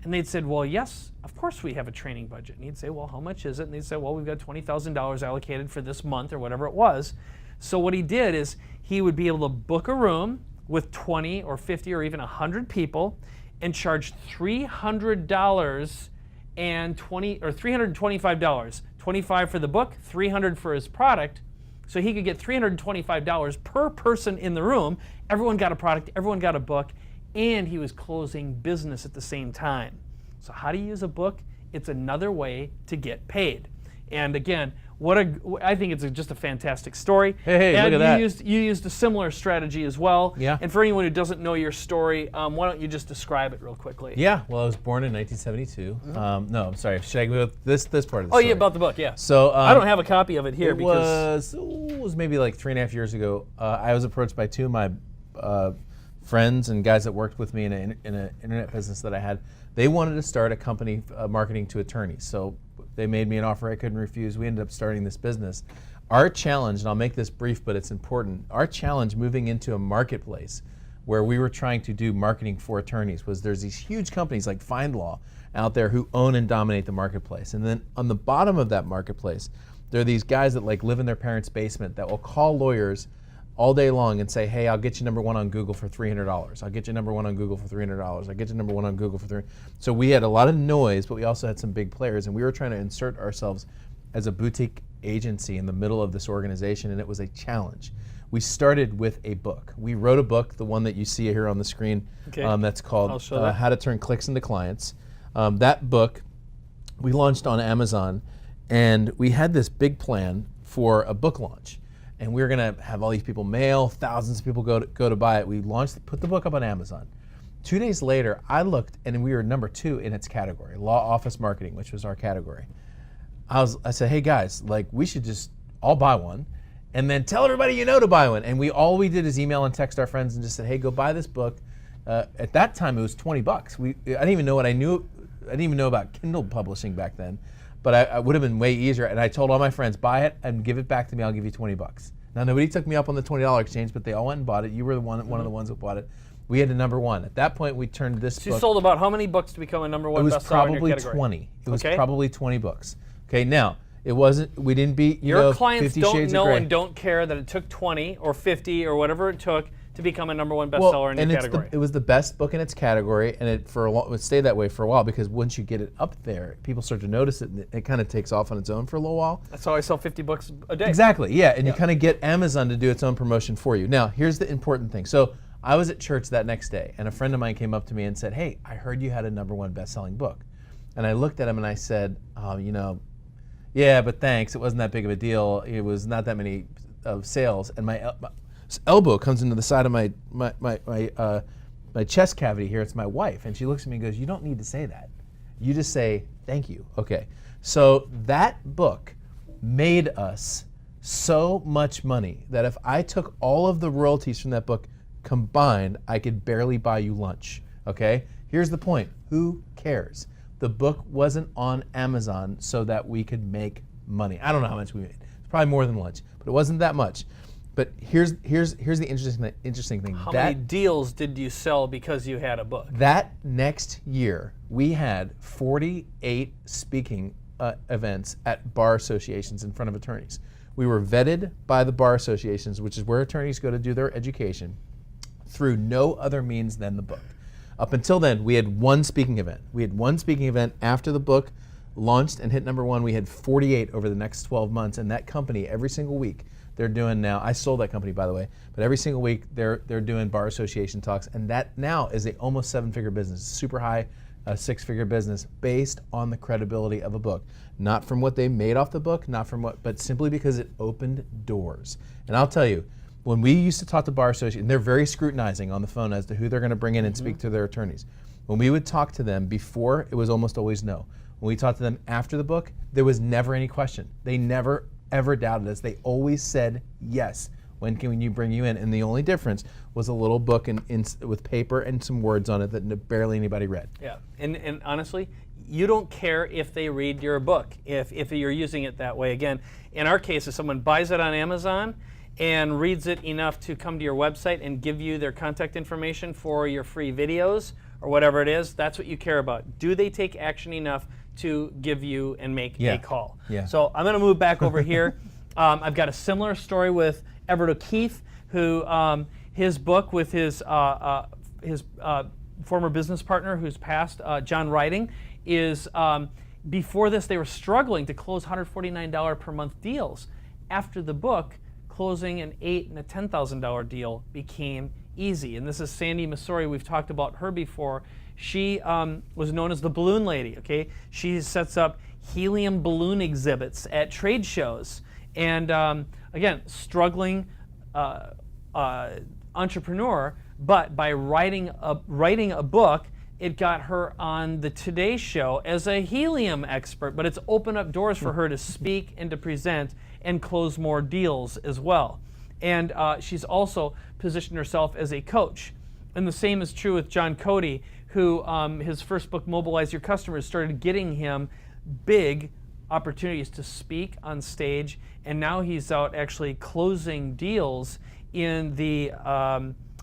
And they'd said, well, yes, of course we have a training budget. And he'd say, well, how much is it? And they'd say, well, we've got $20,000 allocated for this month or whatever it was. So what he did is he would be able to book a room with 20 or 50 or even 100 people and charge $300 and $325. 25 for the book, 300 for his product. So he could get $325 per person in the room. Everyone got a product, everyone got a book, and he was closing business at the same time. So how do you use a book? It's another way to get paid. And again, I think it's just a fantastic story. Hey, and look at that. You used a similar strategy as well. Yeah. And for anyone who doesn't know your story, why don't you just describe it real quickly? Yeah, well, I was born in 1972. No, I'm sorry. Should I go with this part of the story? Oh, yeah, about the book, yeah. So I don't have a copy of it here because it was maybe like 3.5 years ago. I was approached by 2 of my friends and guys that worked with me in an internet business that I had. They wanted to start a company marketing to attorneys. So they made me an offer I couldn't refuse. We ended up starting this business. Our challenge, and I'll make this brief, but it's important, our challenge moving into a marketplace where we were trying to do marketing for attorneys was there's these huge companies like FindLaw out there who own and dominate the marketplace. And then on the bottom of that marketplace, there are these guys that like live in their parents' basement that will call lawyers all day long and say, hey, I'll get you #1 on Google for $300. I'll get you #1 on Google for $300. I'll get you #1 on Google for $300. So we had a lot of noise, but we also had some big players, and we were trying to insert ourselves as a boutique agency in the middle of this organization, and it was a challenge. We started with a book. We wrote a book, the one that you see here on the screen, that's called How to Turn Clicks into Clients. That book we launched on Amazon, and we had this big plan for a book launch. And we were going to have all these people mail, thousands of people go to buy it. We put the book up on Amazon. 2 days later, I looked, and we were #2 in its category, law office marketing, which was our category. I said, hey guys, like we should just all buy one, and then tell everybody you know to buy one. And all we did is email and text our friends and just said, hey, go buy this book. At that time, it was $20. I didn't even know what I knew. I didn't even know about Kindle publishing back then. But I would have been way easier. And I told all my friends, buy it and give it back to me. I'll give you $20. Now, nobody took me up on the $20 exchange, but they all went and bought it. You were one of the ones that bought it. We had a #1. At that point, we turned this book. You sold about how many books to become a #1 bestseller in your category? It was probably 20. It was probably 20 books. Okay, now, it wasn't, we didn't beat, your clients 50 don't Shades know of Grey. and don't care that it took 20 or 50 or whatever it took to become a #1 bestseller in your category. It was the best book in its category, and it stayed that way for a while because once you get it up there, people start to notice it, and it kind of takes off on its own for a little while. That's how I sell 50 books a day. Exactly, yeah, and you kind of get Amazon to do its own promotion for you. Now, here's the important thing. So I was at church that next day, and a friend of mine came up to me and said, hey, I heard you had a #1 best-selling book. And I looked at him and I said, yeah, but thanks. It wasn't that big of a deal. It was not that many sales. And elbow comes into the side of my chest cavity here. It's my wife, and she looks at me and goes, "You don't need to say that. You just say thank you." Okay, so that book made us so much money that if I took all of the royalties from that book combined, I could barely buy you lunch. Okay, here's the point: who cares? The book wasn't on Amazon so that we could make money. I don't know how much we made. It's probably more than lunch, but it wasn't that much. But here's the interesting thing. How many deals did you sell because you had a book? That next year, we had 48 speaking events at bar associations in front of attorneys. We were vetted by the bar associations, which is where attorneys go to do their education, through no other means than the book. Up until then, we had one speaking event. We had one speaking event after the book launched and hit #1. We had 48 over the next 12 months, and that company, every single week, they're doing now, I sold that company, by the way, but every single week they're doing bar association talks, and that now is a almost 7-figure business, super high 6-figure business based on the credibility of a book. Not from what they made off the book, not from what, but simply because it opened doors. And I'll tell you, when we used to talk to bar associations, they're very scrutinizing on the phone as to who they're going to bring in and speak to their attorneys. When we would talk to them before, it was almost always no. When we talked to them after the book, there was never any question. They never ever doubted us. They always said yes. When can you bring you in? And the only difference was a little book with paper and some words on it that barely anybody read. Yeah, and honestly, you don't care if they read your book, if you're using it that way. Again, in our case, if someone buys it on Amazon and reads it enough to come to your website and give you their contact information for your free videos or whatever it is, that's what you care about. Do they take action enough to give you and make a call? Yeah. So I'm going to move back over here. I've got a similar story with Everett O'Keefe, who his book with his former business partner who's passed, John Riding, is before this they were struggling to close $149 per month deals. After the book, closing an $8,000 and a $10,000 deal became easy. And this is Sandy Masori. We've talked about her before. She was known as the Balloon Lady. Okay, she sets up helium balloon exhibits at trade shows. And again, struggling entrepreneur, but by writing a book, it got her on the Today Show as a helium expert. But it's opened up doors for her to speak and to present and close more deals as well. And she's also positioned herself as a coach. And the same is true with John Cody, who his first book, Mobilize Your Customers, started getting him big opportunities to speak on stage, and now he's out actually closing deals in the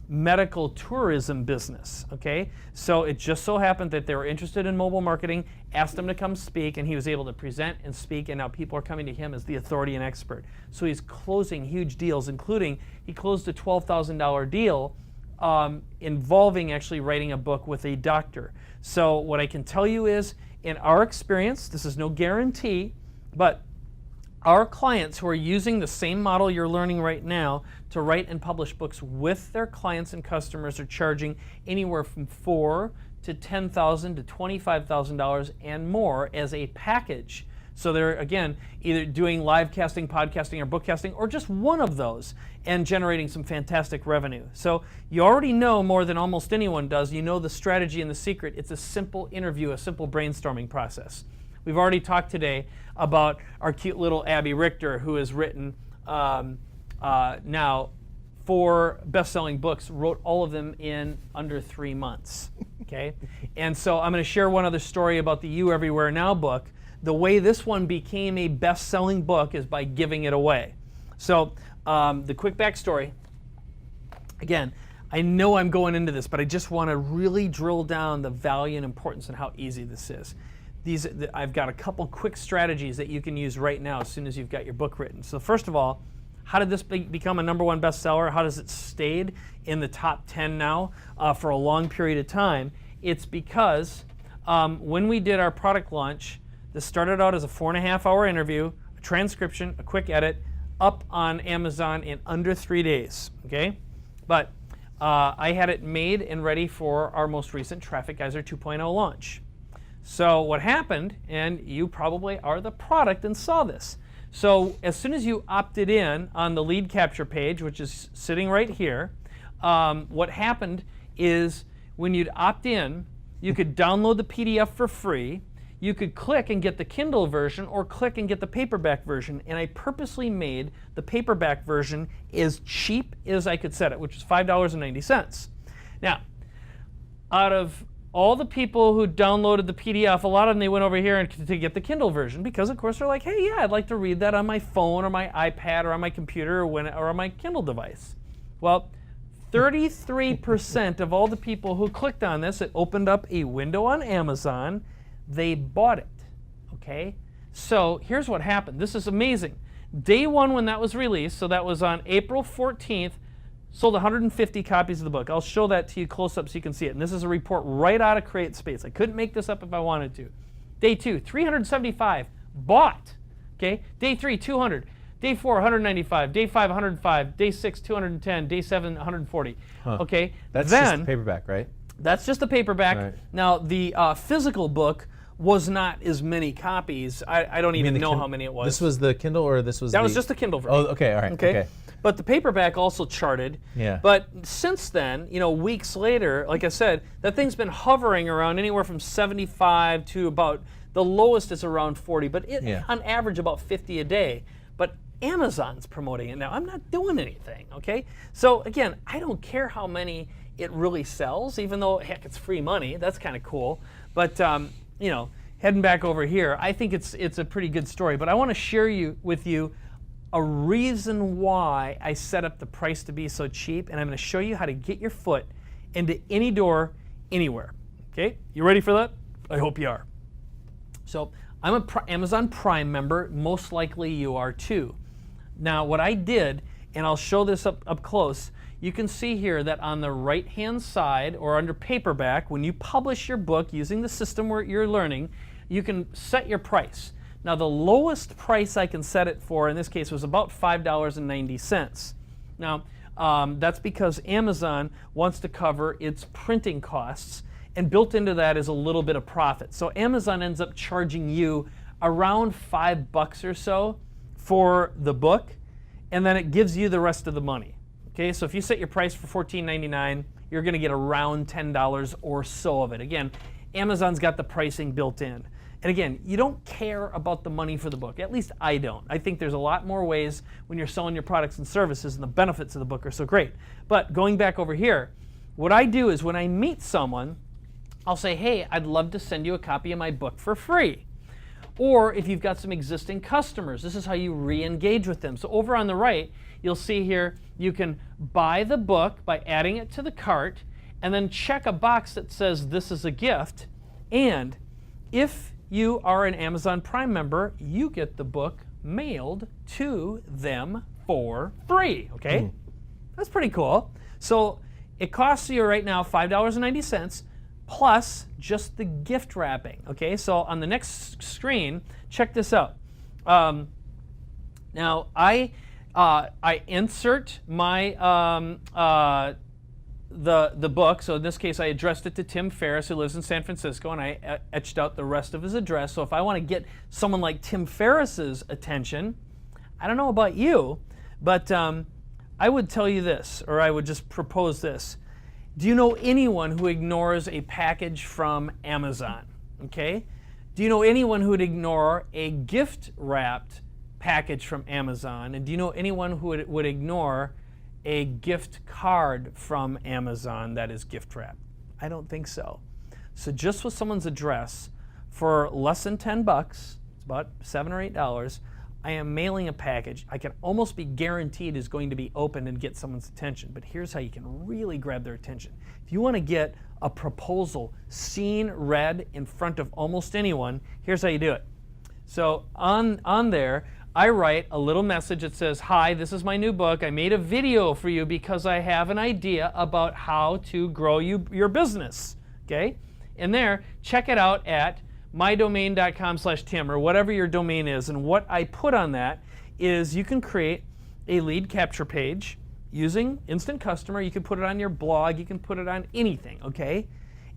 medical tourism business. Okay, so it just so happened that they were interested in mobile marketing, asked him to come speak, and he was able to present and speak, and now people are coming to him as the authority and expert. So he's closing huge deals, including he closed a $12,000 deal involving actually writing a book with a doctor. So what I can tell you is, in our experience, this is no guarantee, but our clients who are using the same model you're learning right now to write and publish books with their clients and customers are charging anywhere from $4,000 to $10,000 to $25,000 and more as a package. So they're, again, either doing live casting, podcasting, or bookcasting, or just one of those, and generating some fantastic revenue. So you already know more than almost anyone does. You know the strategy and the secret. It's a simple interview, a simple brainstorming process. We've already talked today about our cute little Abby Richter, who has written now 4 best-selling books, wrote all of them in under 3 months. Okay, and so I'm going to share one other story about the You Everywhere Now book. The way this one became a best-selling book is by giving it away. So the quick backstory, again, I know I'm going into this, but I just want to really drill down the value and importance and how easy this is. I've got a couple quick strategies that you can use right now as soon as you've got your book written. So first of all, how did this become a #1 bestseller? How does it stayed in the top 10 now for a long period of time? It's because when we did our product launch, this started out as a 4.5-hour interview, a transcription, a quick edit, up on Amazon in under 3 days, okay? But I had it made and ready for our most recent Traffic Geyser 2.0 launch. So what happened, and you probably are the product and saw this. So as soon as you opted in on the lead capture page, which is sitting right here, what happened is when you'd opt in, you could download the PDF for free. You could click and get the Kindle version or click and get the paperback version. And I purposely made the paperback version as cheap as I could set it, which is $5.90. Now, out of all the people who downloaded the PDF, a lot of them, they went over here to get the Kindle version because, of course, they're like, hey, yeah, I'd like to read that on my phone or my iPad or on my computer or on my Kindle device. Well, 33% of all the people who clicked on this, it opened up a window on Amazon. They bought it, okay? So here's what happened. This is amazing. Day one when that was released, so that was on April 14th, sold 150 copies of the book. I'll show that to you close up so you can see it. And this is a report right out of CreateSpace. I couldn't make this up if I wanted to. Day two, 375 bought, okay? Day three, 200. Day 4, 195. Day 5, 105. Day 6, 210. Day 7, 140. Okay. That's just the paperback, right? That's just the paperback. Right. Now, the physical book was not as many copies. I don't even know how many it was. This was the Kindle, or this was that was just the Kindle version. Oh, okay, all right. Okay. But the paperback also charted. Yeah. But since then, weeks later, like I said, that thing's been hovering around anywhere from 75 to about, the lowest is around 40, but on average about 50 a day. But Amazon's promoting it now. I'm not doing anything, okay? So again, I don't care how many it really sells, even though, heck, it's free money. That's kind of cool. But, heading back over here, I think it's a pretty good story. But I want to share with you a reason why I set up the price to be so cheap, and I'm going to show you how to get your foot into any door, anywhere. Okay? You ready for that? I hope you are. So I'm an Amazon Prime member. Most likely you are too. Now what I did, and I'll show this up close, you can see here that on the right-hand side or under paperback, when you publish your book using the system where you're learning, you can set your price. Now the lowest price I can set it for in this case was about $5.90. Now that's because Amazon wants to cover its printing costs, and built into that is a little bit of profit. So Amazon ends up charging you around $5 or so for the book, and then it gives you the rest of the money. Okay, so if you set your price for $14.99, you're going to get around $10 or so of it. Again, Amazon's got the pricing built in. And again, you don't care about the money for the book. At least I don't. I think there's a lot more ways when you're selling your products and services, and the benefits of the book are so great. But going back over here, what I do is when I meet someone, I'll say, hey, I'd love to send you a copy of my book for free. Or if you've got some existing customers, this is how you re-engage with them. So over on the right, you'll see here you can buy the book by adding it to the cart and then check a box that says this is a gift. And if you are an Amazon Prime member, you get the book mailed to them for free, okay? That's pretty cool. So it costs you right now $5.90 plus just the gift wrapping, okay? So on the next screen, check this out. Now I insert my the book. So in this case, I addressed it to Tim Ferriss, who lives in San Francisco, and I etched out the rest of his address. So if I want to get someone like Tim Ferriss's attention, I don't know about you, but I would tell you this, or I would just propose this. Do you know anyone who ignores a package from Amazon? Okay? Do you know anyone who would ignore a gift-wrapped package from Amazon? And do you know anyone who would ignore a gift card from Amazon that is gift-wrapped? I don't think so. So just with someone's address, for less than $10, it's about $7 or $8, I am mailing a package I can almost be guaranteed is going to be opened and get someone's attention. But here's how you can really grab their attention. If you want to get a proposal seen, read in front of almost anyone, here's how you do it. So on there, I write a little message that says, hi, this is my new book. I made a video for you because I have an idea about how to grow your business. Okay? And there, check it out at mydomain.com/Tim, or whatever your domain is. And what I put on that is you can create a lead capture page using Instant Customer. You can put it on your blog. You can put it on anything, okay?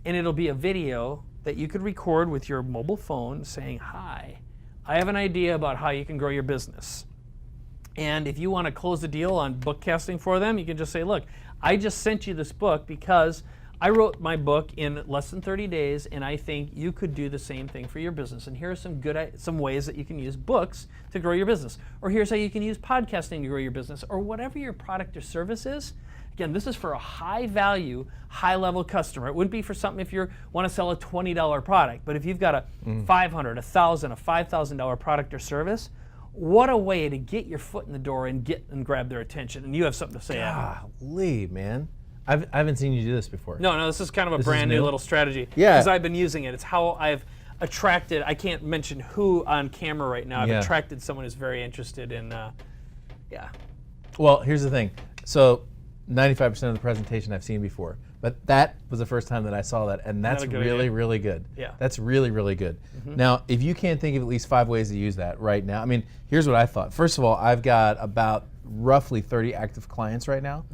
And it'll be a video that you could record with your mobile phone saying, hi, I have an idea about how you can grow your business. And if you want to close the deal on bookcasting for them, you can just say, look, I just sent you this book because I wrote my book in less than 30 days, and I think you could do the same thing for your business. And here are some ways that you can use books to grow your business. Or here's how you can use podcasting to grow your business, or whatever your product or service is. Again, this is for a high-value, high-level customer. It wouldn't be for something if you want to sell a $20 product. But if you've got a $500, $1,000, a $5,000 product or service, what a way to get your foot in the door and grab their attention. And you have something to say. Golly, man. I haven't seen you do this before. No, this is kind of a brand new little strategy. Yeah. Because I've been using it. It's how I've attracted, I can't mention who on camera right now. I've attracted someone who's very interested in, Well, here's the thing. So 95% of the presentation I've seen before, but that was the first time that I saw that, and that's really, really good. Yeah. That's really, really good. Now, if you can't think of at least 5 ways to use that right now, I mean, here's what I thought. First of all, I've got about roughly 30 active clients right now.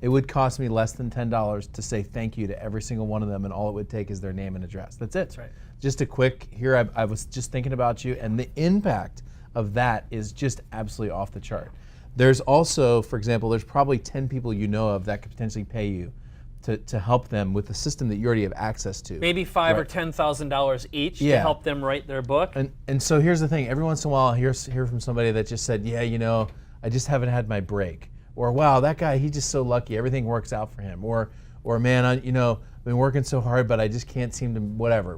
It would cost me less than $10 to say thank you to every single one of them, and all it would take is their name and address. That's it. That's right. Just a quick, here I was just thinking about you, and the impact of that is just absolutely off the chart. There's also, for example, there's probably 10 people you know of that could potentially pay you to help them with the system that you already have access to. Maybe $5,000 or $10,000 each to help them write their book. And so here's the thing. Every once in a while, I hear from somebody that just said, yeah, you know, I just haven't had my break. Or, wow, that guy, he's just so lucky. Everything works out for him. Or man, I've been working so hard, but I just can't seem to, whatever,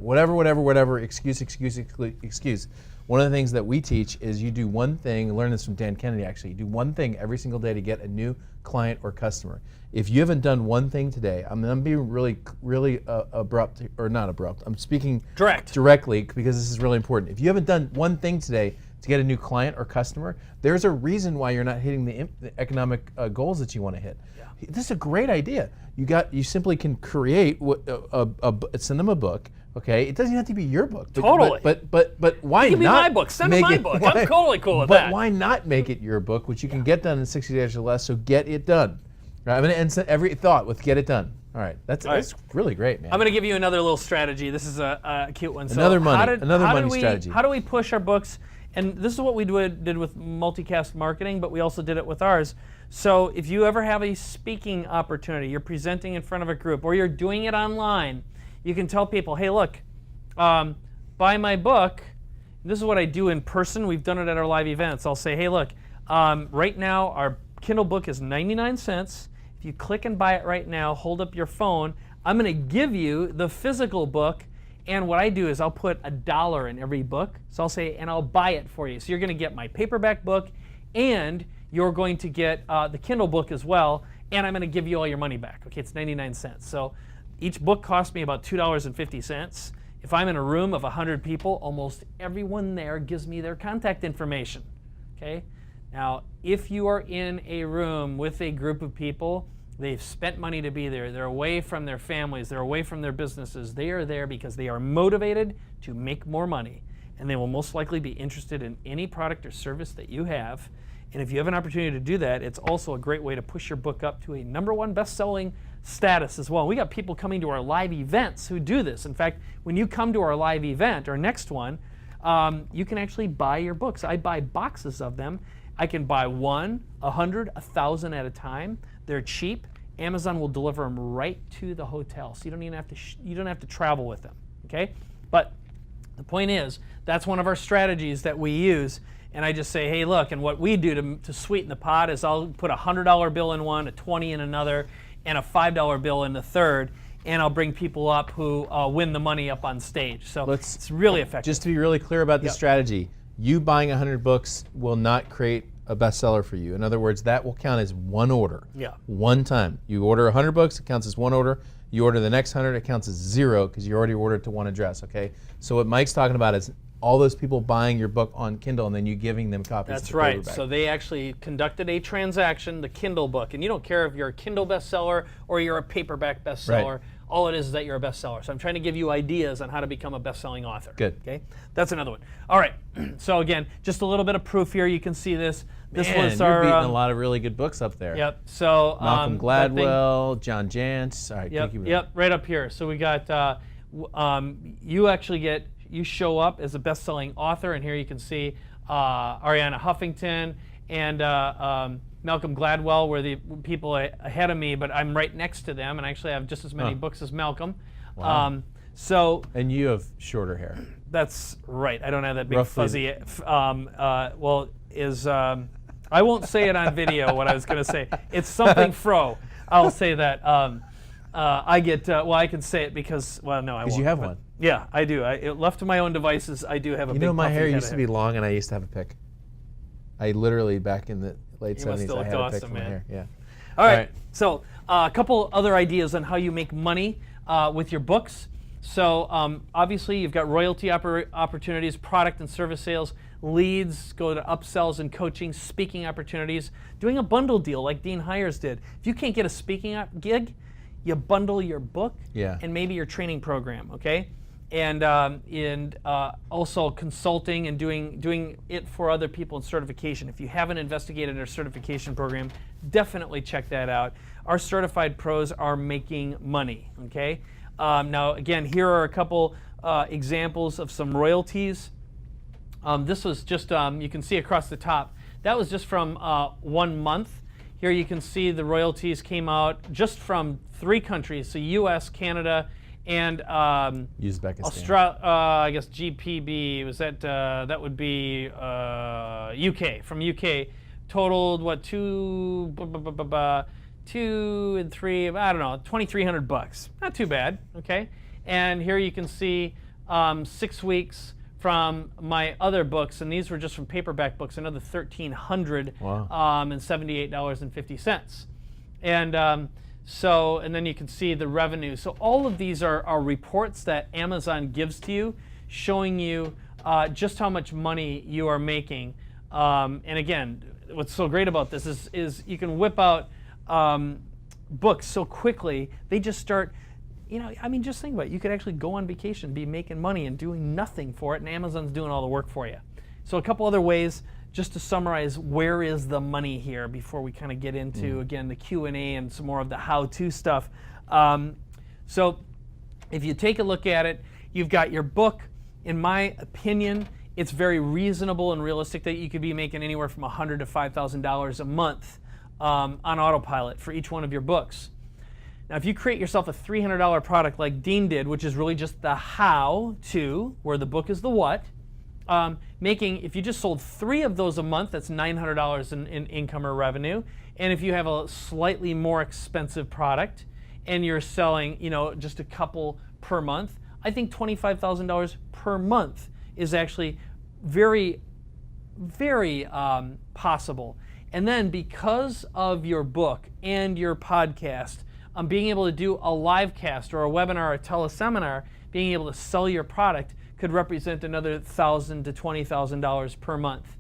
excuse. One of the things that we teach is you do one thing, learn this from Dan Kennedy actually, you do one thing every single day to get a new client or customer. If you haven't done one thing today, I'm being really abrupt, or not abrupt, I'm speaking directly because this is really important. If you haven't done one thing today to get a new client or customer, there's a reason why you're not hitting the economic goals that you want to hit. Yeah. This is a great idea. You simply can create send them a book. Okay, it doesn't have to be your book. Totally. But why not? Give me my book. Send me my book. I'm totally cool with that. But why not make it your book, which you can get done in 60 days or less? So get it done. Right? I'm going to end every thought with get it done. All right, that's really great, man. I'm going to give you another little strategy. This is a cute one. Another money strategy. How do we push our books? And this is what we did with multicast marketing, but we also did it with ours. So if you ever have a speaking opportunity, you're presenting in front of a group, or you're doing it online, you can tell people, hey, look, buy my book. This is what I do in person. We've done it at our live events. I'll say, hey, look, right now our Kindle book is 99 cents. If you click and buy it right now, hold up your phone, I'm going to give you the physical book. And what I do is I'll put $1 in every book. So I'll say, and I'll buy it for you. So you're going to get my paperback book, and you're going to get the Kindle book as well, and I'm going to give you all your money back. Okay, it's 99 cents. So each book cost me about $2.50. If I'm in a room of 100 people, almost everyone there gives me their contact information. Okay? Now, if you are in a room with a group of people, they've spent money to be there, they're away from their families, they're away from their businesses, they are there because they are motivated to make more money, and they will most likely be interested in any product or service that you have. And if you have an opportunity to do that, it's also a great way to push your book up to a #1 best-selling status as well. We got people coming to our live events who do this. In fact, when you come to our live event, our next one, you can actually buy your books. I buy boxes of them. I can buy 1, 100, 1,000 at a time. They're cheap. Amazon will deliver them right to the hotel, so you don't even have to travel with them. Okay, but the point is that's one of our strategies that we use. And I just say, hey, look, and what we do to sweeten the pot is I'll put a $100 bill in one, a 20 in another, and a $5 bill in the third, and I'll bring people up who win the money up on stage. So it's really effective. Just to be really clear about this strategy, you buying 100 books will not create a bestseller for you. In other words, that will count as one order. Yeah. One time. You order 100 books, it counts as one order. You order the next 100, it counts as 0 because you already ordered to one address, okay? So what Mike's talking about is all those people buying your book on Kindle and then you giving them copies. That's right. So they actually conducted a transaction, the Kindle book, and you don't care if you're a Kindle bestseller or you're a paperback bestseller. Right. All it is that you're a bestseller. So I'm trying to give you ideas on how to become a best-selling author. Good. Okay, that's another one. All right. So again, just a little bit of proof here. You can see this. This was you're beating a lot of really good books up there. Yep. So Malcolm Gladwell, John Jantz. All right. Yep. Right up here. So we got you actually get you show up as a best-selling author, and here you can see Ariana Huffington and Malcolm Gladwell were the people ahead of me, but I'm right next to them, and I actually have just as many books as Malcolm. Wow. And you have shorter hair. That's right. I don't have that big Roughly. fuzzy. I won't say it on video. What I was going to say, it's something fro. I'll say that. I can say it because no, I won't. Because you have one. Yeah, I do. Left to my own devices, I do have a. You big know, my puffy hair head used of to be long, and I used to have a pick. I literally back in the late You must 70s, have I looked had a pick awesome, for my man. hair. Yeah. All right. So a couple other ideas on how you make money with your books. So obviously you've got royalty opportunities, product and service sales, leads, go to upsells and coaching, speaking opportunities, doing a bundle deal like Dean Hires did. If you can't get a speaking gig, you bundle your book and maybe your training program, okay? And also consulting and doing it for other people in certification. If you haven't investigated our certification program, definitely check that out. Our certified pros are making money, okay? Now, again, here are a couple examples of some royalties. This was just, you can see across the top, that was just from 1 month. Here you can see the royalties came out just from 3 countries, so US, Canada, and Uzbekistan. I guess GPB, was that would be UK, from UK, totaled what, 2 and 3, I don't know, $2,300. Not too bad, okay? And here you can see 6 weeks from my other books, and these were just from paperback books, another $1,300 and $78.50. And and then you can see the revenue. So all of these are reports that Amazon gives to you, showing you just how much money you are making. And again, what's so great about this is you can whip out books so quickly. They just start, just think about it. You could actually go on vacation, be making money and doing nothing for it, and Amazon's doing all the work for you. So a couple other ways, just to summarize, where is the money here before we kind of get into, again, the Q&A and some more of the how-to stuff. So if you take a look at it, you've got your book. In my opinion, it's very reasonable and realistic that you could be making anywhere from $100,000 to $5,000 a month on autopilot for each one of your books. Now, if you create yourself a $300 product like Dean did, which is really just the how-to, where the book is the what, if you just sold 3 of those a month, that's $900 in income or revenue. And if you have a slightly more expensive product and you're selling, just a couple per month, I think $25,000 per month is actually very, very possible. And then because of your book and your podcast, being able to do a live cast or a webinar or a teleseminar, being able to sell your product could represent another $1,000 to $20,000 per month.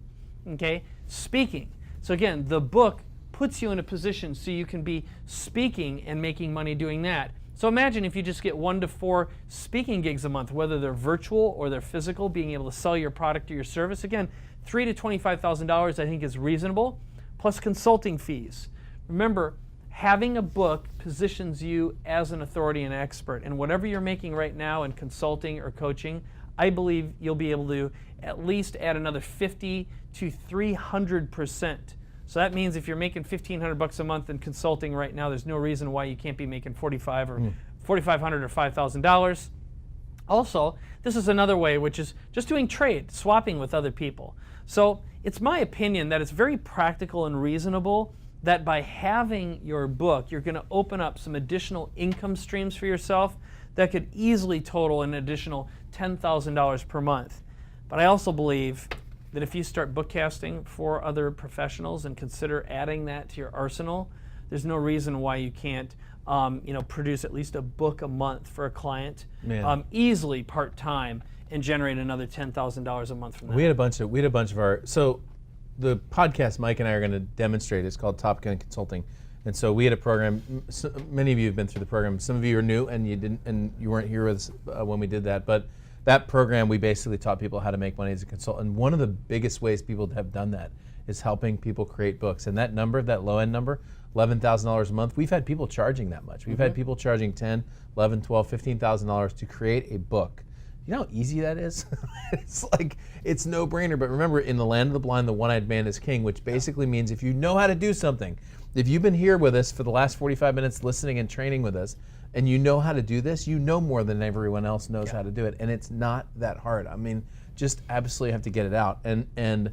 Okay? Speaking. So again, the book puts you in a position so you can be speaking and making money doing that. So imagine if you just get 1 to 4 speaking gigs a month, whether they're virtual or they're physical, being able to sell your product or your service. Again, $3,000 to $25,000 I think is reasonable, plus consulting fees. Remember, having a book positions you as an authority and expert. And whatever you're making right now in consulting or coaching, I believe you'll be able to at least add another 50 to 300%. So that means if you're making $1,500 a month in consulting right now, there's no reason why you can't be making $4,500 or $5,000. Also, this is another way, which is just doing trade, swapping with other people. So it's my opinion that it's very practical and reasonable that by having your book, you're going to open up some additional income streams for yourself that could easily total an additional $10,000 per month. But I also believe that if you start bookcasting for other professionals and consider adding that to your arsenal, there's no reason why you can't produce at least a book a month for a client, easily part-time, and generate another $10,000 a month from that. We had a bunch of our, so the podcast Mike and I are going to demonstrate is called Top Gun Consulting. And so we had a program, many of you have been through the program, some of you are new and you weren't here with us when we did that, but that program we basically taught people how to make money as a consultant. And one of the biggest ways people have done that is helping people create books. And that number, that low end number, $11,000 a month, we've had people charging that much. We've had people charging $10,000, $11,000, $12,000, $15,000 to create a book. You know how easy that is? It's like, it's no brainer. But remember, in the land of the blind, the one-eyed man is king, which basically means if you know how to do something, if you've been here with us for the last 45 minutes listening and training with us, and you know how to do this, you know more than everyone else knows how to do it. And it's not that hard. I mean, just absolutely have to get it out. And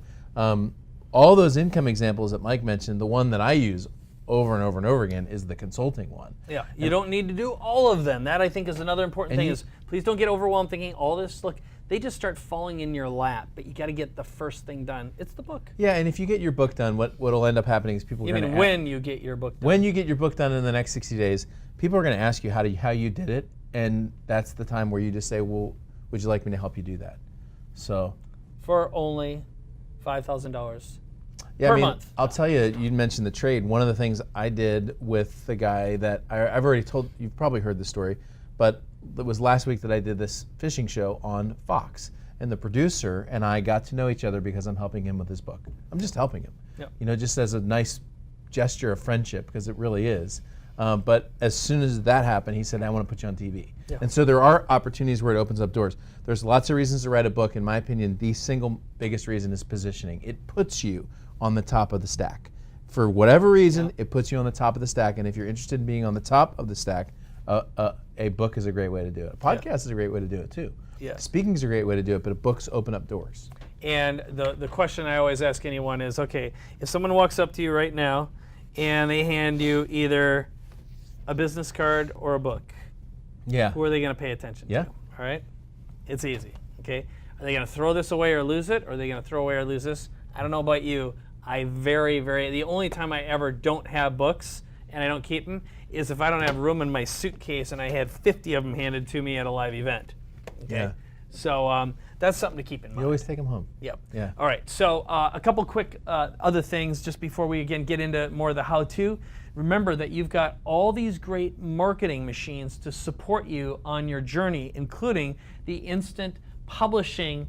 all those income examples that Mike mentioned, the one that I use over and over and over again is the consulting one. Yeah, you don't need to do all of them. That I think is another important thing is please don't get overwhelmed thinking all this, look, they just start falling in your lap, but you got to get the first thing done. It's the book. Yeah, and if you get your book done, what'll end up happening is people are going to when you get your book done. When you get your book done in the next 60 days, people are going to ask you how you did it, and that's the time where you just say, well, would you like me to help you do that? So for only $5,000 yeah, per month. I'll tell you, you mentioned the trade. One of the things I did with the guy that I've already told, you've probably heard the story, but it was last week that I did this fishing show on Fox. And the producer and I got to know each other because I'm helping him with his book. I'm just helping him. Yep. You know, just as a nice gesture of friendship, because it really is. But as soon as that happened, he said, I want to put you on TV. Yeah. And so there are opportunities where it opens up doors. There's lots of reasons to write a book. In my opinion, the single biggest reason is positioning. It puts you on the top of the stack. For whatever reason, it puts you on the top of the stack. And if you're interested in being on the top of the stack, a book is a great way to do it. A podcast is a great way to do it too. Yeah. Speaking is a great way to do it, but books open up doors. And the question I always ask anyone is, okay, if someone walks up to you right now and they hand you either a business card or a book, who are they going to pay attention to? All right? It's easy, okay? Are they going to throw this away or lose it? Or are they going to throw away or lose this? I don't know about you. The only time I ever don't have books and I don't keep them is if I don't have room in my suitcase and I had 50 of them handed to me at a live event. Okay? Yeah. So that's something to keep in mind. You always take them home. Yep. Yeah. All right. So a couple quick other things just before we again get into more of the how-to. Remember that you've got all these great marketing machines to support you on your journey, including the instant publishing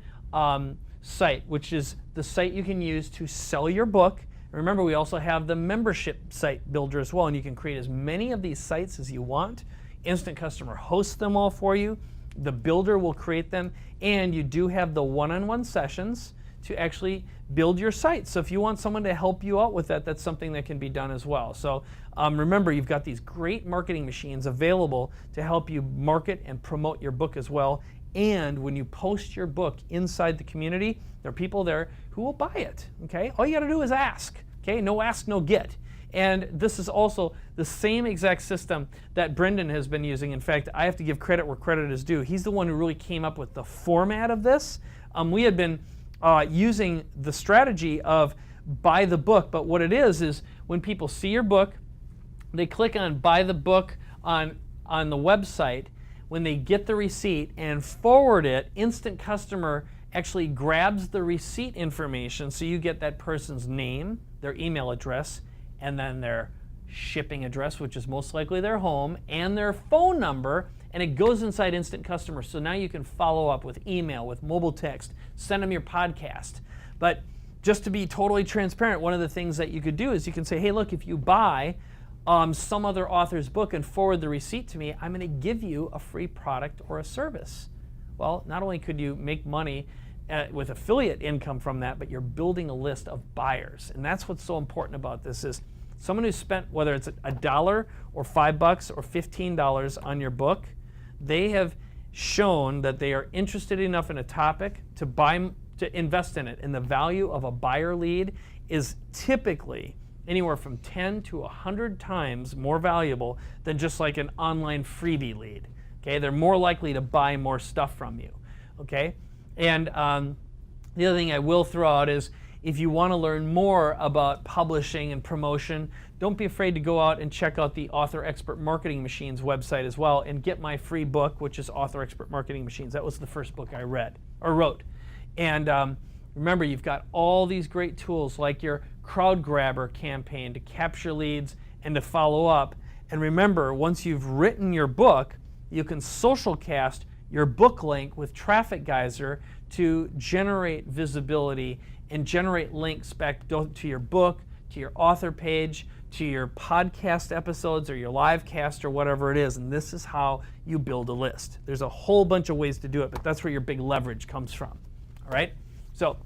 site, which is the site you can use to sell your book. Remember, we also have the membership site builder as well, and you can create as many of these sites as you want. Instant Customer hosts them all for you. The builder will create them, and you do have the one-on-one sessions to actually build your site. So if you want someone to help you out with that, that's something that can be done as well. So remember, you've got these great marketing machines available to help you market and promote your book as well. And when you post your book inside the community, there are people there who will buy it, okay? All you gotta do is ask, okay? No ask, no get. And this is also the same exact system that Brendan has been using. In fact, I have to give credit where credit is due. He's the one who really came up with the format of this. We had been using the strategy of buy the book, but what it is when people see your book, they click on buy the book on the website. When they get the receipt and forward it, Instant Customer actually grabs the receipt information, so you get that person's name, their email address, and then their shipping address, which is most likely their home, and their phone number, and it goes inside Instant Customer. So now you can follow up with email, with mobile text, send them your podcast. But just to be totally transparent, one of the things that you could do is you can say, hey, look, if you buy some other author's book and forward the receipt to me, I'm going to give you a free product or a service. Well, not only could you make money with affiliate income from that, but you're building a list of buyers. And that's what's so important about this is someone who spent, whether it's $1 or $5 or $15 on your book, they have shown that they are interested enough in a topic to invest in it. And the value of a buyer lead is typically anywhere from 10 to 100 times more valuable than just like an online freebie lead. Okay, they're more likely to buy more stuff from you. Okay, and the other thing I will throw out is if you want to learn more about publishing and promotion, don't be afraid to go out and check out the Author Expert Marketing Machines website as well and get my free book, which is Author Expert Marketing Machines. That was the first book I wrote. And remember, you've got all these great tools like your Crowd Grabber campaign to capture leads and to follow up. And remember, once you've written your book, you can social cast your book link with Traffic Geyser to generate visibility and generate links back to your book, to your author page, to your podcast episodes or your live cast or whatever it is. And this is how you build a list. There's a whole bunch of ways to do it, but that's where your big leverage comes from. All right? So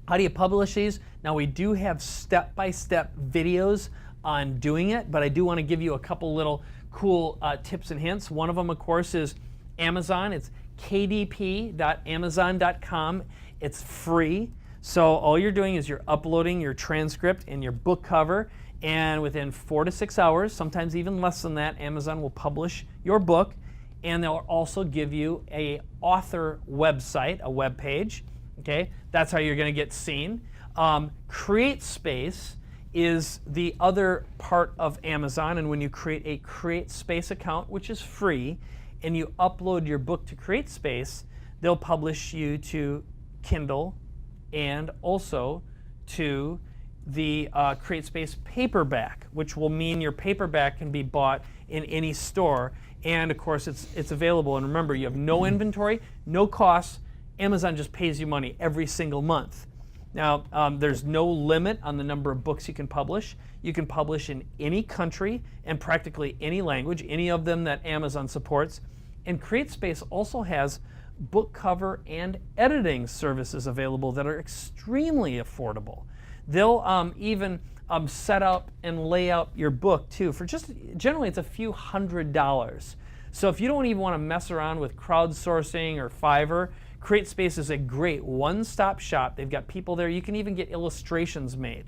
how do you publish these? Now we do have step-by-step videos on doing it, but I do want to give you a couple little cool tips and hints. One of them, of course, is Amazon. It's kdp.amazon.com. It's free. So all you're doing is you're uploading your transcript and your book cover, and within 4 to 6 hours, sometimes even less than that, Amazon will publish your book, and they'll also give you a author website, a web page. Okay, that's how you're going to get seen. CreateSpace is the other part of Amazon, and when you create a CreateSpace account, which is free, and you upload your book to CreateSpace, they'll publish you to Kindle and also to the CreateSpace paperback, which will mean your paperback can be bought in any store. And of course, it's available. And remember, you have no inventory, no costs. Amazon just pays you money every single month. Now, there's no limit on the number of books you can publish. You can publish in any country and practically any language, any of them that Amazon supports. And CreateSpace also has book cover and editing services available that are extremely affordable. They'll even set up and lay out your book too for just, generally it's a few $100s. So if you don't even want to mess around with crowdsourcing or Fiverr, CreateSpace is a great one-stop shop. They've got people there. You can even get illustrations made.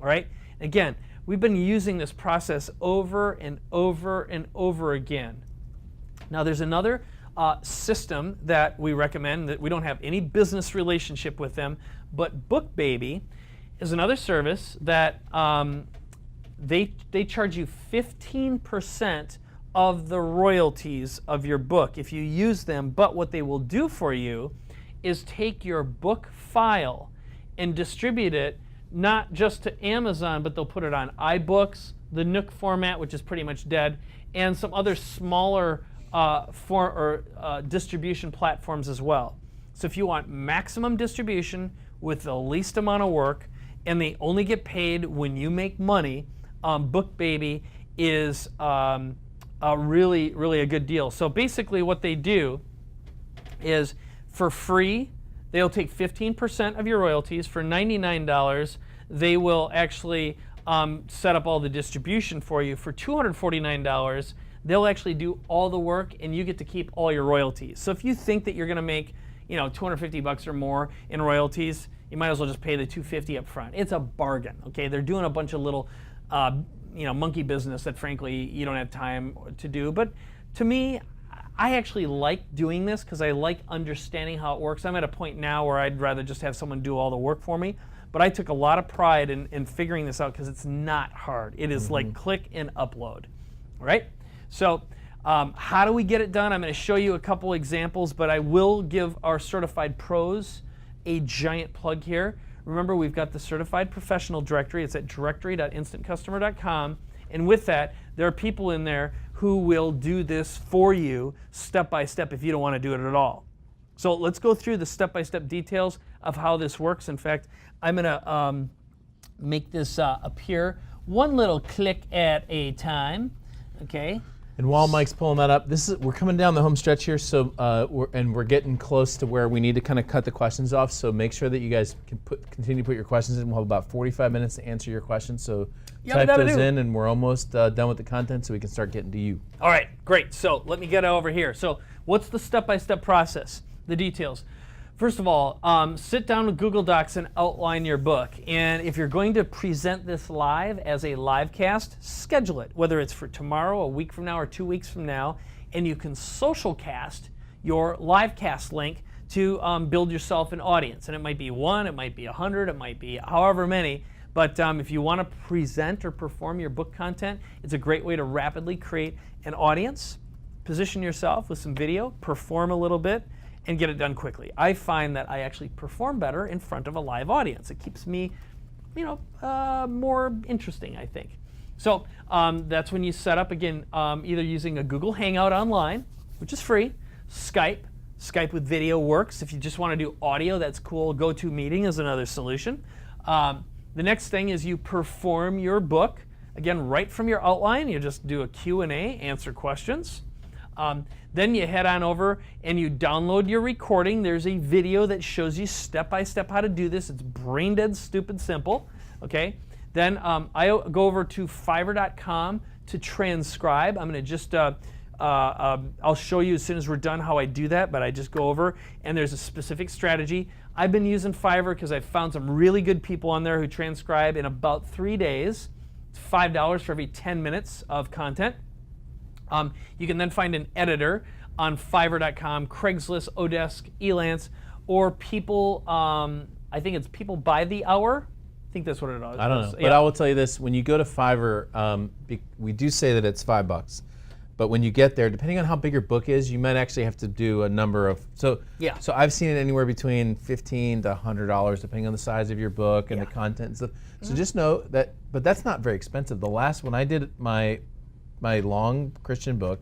All right? Again, we've been using this process over and over and over again. Now there's another system that we recommend that we don't have any business relationship with them, but BookBaby is another service that they charge you 15% of the royalties of your book if you use them, but what they will do for you is take your book file and distribute it not just to Amazon, but they'll put it on iBooks, the Nook format, which is pretty much dead, and some other smaller distribution platforms as well. So if you want maximum distribution with the least amount of work, and they only get paid when you make money, BookBaby is really a good deal. So basically what they do is for free, they'll take 15% of your royalties. For $99, they will actually set up all the distribution for you. For $249, they'll actually do all the work and you get to keep all your royalties. So if you think that you're going to make, $250 or more in royalties, you might as well just pay the $250 up front. It's a bargain, okay? They're doing a bunch of little monkey business that frankly you don't have time to do. But to me, I actually like doing this because I like understanding how it works. I'm at a point now where I'd rather just have someone do all the work for me. But I took a lot of pride in figuring this out because it's not hard. It is like click and upload, all right? So how do we get it done? I'm going to show you a couple examples, but I will give our certified pros a giant plug here. Remember, we've got the certified professional directory. It's at directory.instantcustomer.com. And with that, there are people in there who will do this for you step by step if you don't want to do it at all. So let's go through the step-by-step details of how this works. In fact, I'm going to make this appear one little click at a time. Okay. And while Mike's pulling that up, we're coming down the home stretch here, so we're getting close to where we need to kind of cut the questions off. So make sure that you guys can continue to put your questions in. We'll have about 45 minutes to answer your questions. So type those in, and we're almost done with the content, so we can start getting to you. All right, great. So let me get over here. So what's the step-by-step process? The details. First of all, sit down with Google Docs and outline your book. And if you're going to present this live as a live cast, schedule it, whether it's for tomorrow, a week from now, or 2 weeks from now. And you can social cast your live cast link to build yourself an audience. And it might be 1, it might be 100, it might be however many. But if you want to present or perform your book content, it's a great way to rapidly create an audience, position yourself with some video, perform a little bit, and get it done quickly. I find that I actually perform better in front of a live audience. It keeps me, more interesting, I think. So that's when you set up, again, either using a Google Hangout online, which is free, Skype with video works. If you just want to do audio, that's cool. GoToMeeting is another solution. The next thing is you perform your book. Again, right from your outline, you just do a Q&A, answer questions. Then you head on over and you download your recording. There's a video that shows you step-by-step how to do this. It's brain dead stupid simple, okay? Then I go over to Fiverr.com to transcribe. I'm going to just, I'll show you as soon as we're done how I do that, but I just go over and there's a specific strategy. I've been using Fiverr because I've found some really good people on there who transcribe in about 3 days. It's $5 for every 10 minutes of content. You can then find an editor on Fiverr.com, Craigslist, Odesk, Elance, or people, I think it's people by the hour. I think that's what it is. I don't know, but I will tell you this: when you go to Fiverr, we do say that it's $5, but when you get there, depending on how big your book is, you might actually have to do a number of. So I've seen it anywhere between $15 to $100, depending on the size of your book and the content and stuff. So just know that, but that's not very expensive. The last when I did my long Christian book,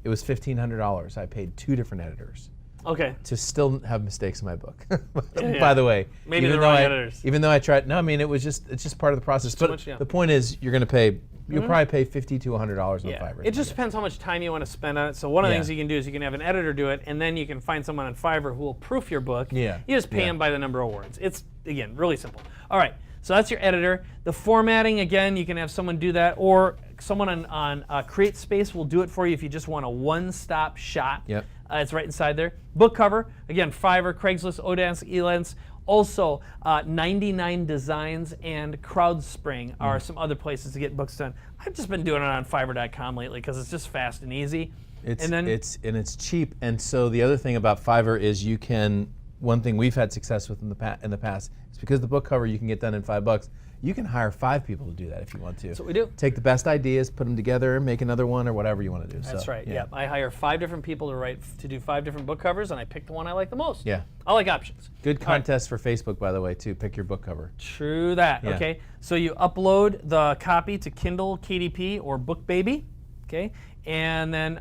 it was $1,500. I paid 2 different editors. Okay. To still have mistakes in my book. By the way, maybe the wrong editors. Even though I tried, no, I mean it's just part of the process. But the point is, you're going to pay. You'll probably pay $50 to $100 on Fiverr. It just depends how much time you want to spend on it. So one of the things you can do is you can have an editor do it, and then you can find someone on Fiverr who will proof your book. You just pay them by the number of words. It's again really simple. All right. So that's your editor. The formatting, again, you can have someone do that, or someone on CreateSpace will do it for you if you just want a one-stop shop. It's right inside there. Book cover, again, Fiverr, Craigslist, Odesk, Elance. Also, 99 Designs and CrowdSpring are some other places to get books done. I've just been doing it on Fiverr.com lately because it's just fast and easy. It's cheap. And so the other thing about Fiverr is you can. One thing we've had success with in the past is because the book cover you can get done in $5. You can hire 5 people to do that if you want to. That's what we do. Take the best ideas, put them together, make another one, or whatever you want to do. That's right. Yeah. I hire 5 different people to do 5 different book covers, and I pick the one I like the most. Yeah. I like options. Good contest for Facebook, by the way, too. Pick your book cover. True that. Yeah. Okay. So you upload the copy to Kindle, KDP, or BookBaby. Okay. And then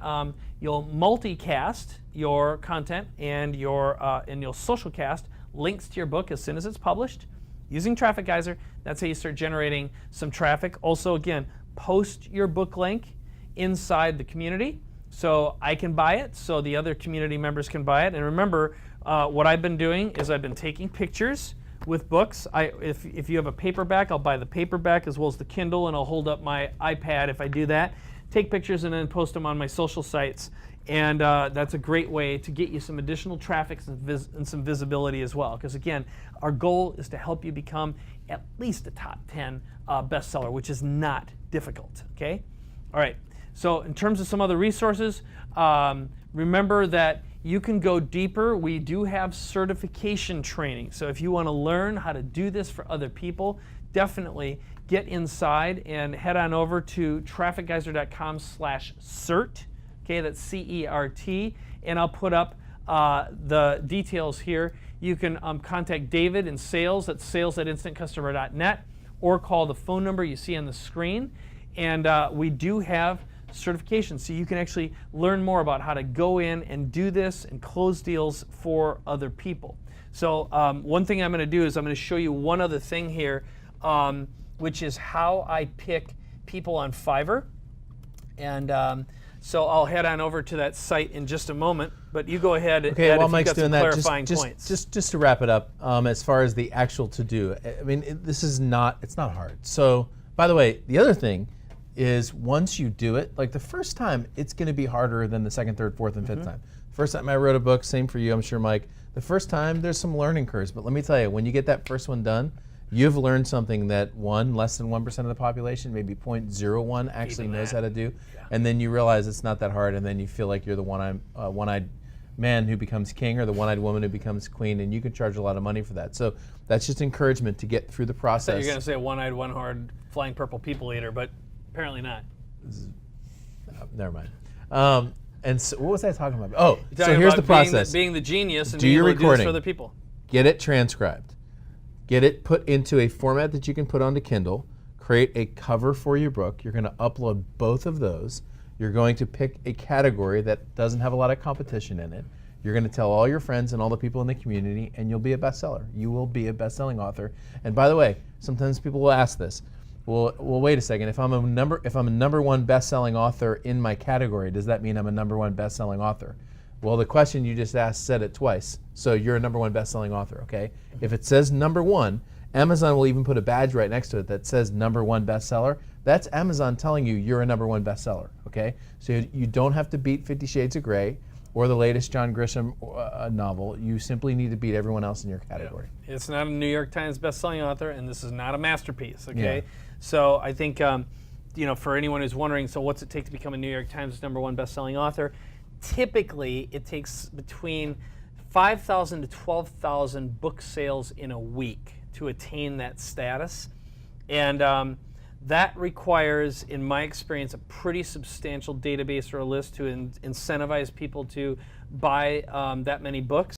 you'll multicast your content and you'll social cast links to your book as soon as it's published using Traffic Geyser. That's how you start generating some traffic. Also, again, post your book link inside the community so I can buy it, so the other community members can buy it. And remember, what I've been doing is I've been taking pictures with books. If you have a paperback, I'll buy the paperback as well as the Kindle, and I'll hold up my iPad if I do that. Take pictures and then post them on my social sites. And that's a great way to get you some additional traffic and some visibility as well. Because again, our goal is to help you become at least a top 10 bestseller, which is not difficult, okay? All right, so in terms of some other resources, remember that you can go deeper. We do have certification training. So if you want to learn how to do this for other people, definitely get inside and head on over to trafficgeyser.com/cert. Okay, that's CERT, and I'll put up the details here. You can contact David in sales at sales@instantcustomer.net, or call the phone number you see on the screen. And we do have certification, so you can actually learn more about how to go in and do this and close deals for other people. So one thing I'm going to do is I'm going to show you one other thing here, which is how I pick people on Fiverr. And so I'll head on over to that site in just a moment, but you go ahead and while if Mike's you've got doing some that, clarifying points. Just to wrap it up, as far as the actual to-do, I mean, it's not hard. So, by the way, the other thing is once you do it, like the first time, it's going to be harder than the second, third, fourth, and fifth time. First time I wrote a book, same for you, I'm sure, Mike. The first time, there's some learning curves, but let me tell you, when you get that first one done, you've learned something that less than 1% of the population, maybe 0.01 actually knows how to do. Yeah. And then you realize it's not that hard, and then you feel like you're the one-eyed man who becomes king or the one-eyed woman who becomes queen, and you can charge a lot of money for that. So that's just encouragement to get through the process. I thought you were going to say one-eyed, one-horned, flying purple people eater, but apparently not. Never mind. And so what was I talking about? Oh, so here's the process. Being the genius and do being your able to do this for other people. Get it transcribed. Get it put into a format that you can put onto Kindle. Create a cover for your book. You're going to upload both of those. You're going to pick a category that doesn't have a lot of competition in it. You're going to tell all your friends and all the people in the community, and you'll be a bestseller. You will be a best-selling author. And by the way, sometimes people will ask this. Well, wait a second. If I'm a number one best-selling author in my category, does that mean I'm a number one best-selling author? Well, the question you just asked said it twice. So you're a number one best-selling author, okay? If it says number one, Amazon will even put a badge right next to it that says number one bestseller. That's Amazon telling you you're a number one bestseller, okay? So you don't have to beat 50 Shades of Grey or the latest John Grisham novel. You simply need to beat everyone else in your category. Yeah. It's not a New York Times best-selling author, and this is not a masterpiece, okay? Yeah. So I think, for anyone who's wondering, so what's it take to become a New York Times number one best-selling author? Typically, it takes between 5,000 to 12,000 book sales in a week to attain that status. And that requires, in my experience, a pretty substantial database or a list to incentivize people to buy that many books.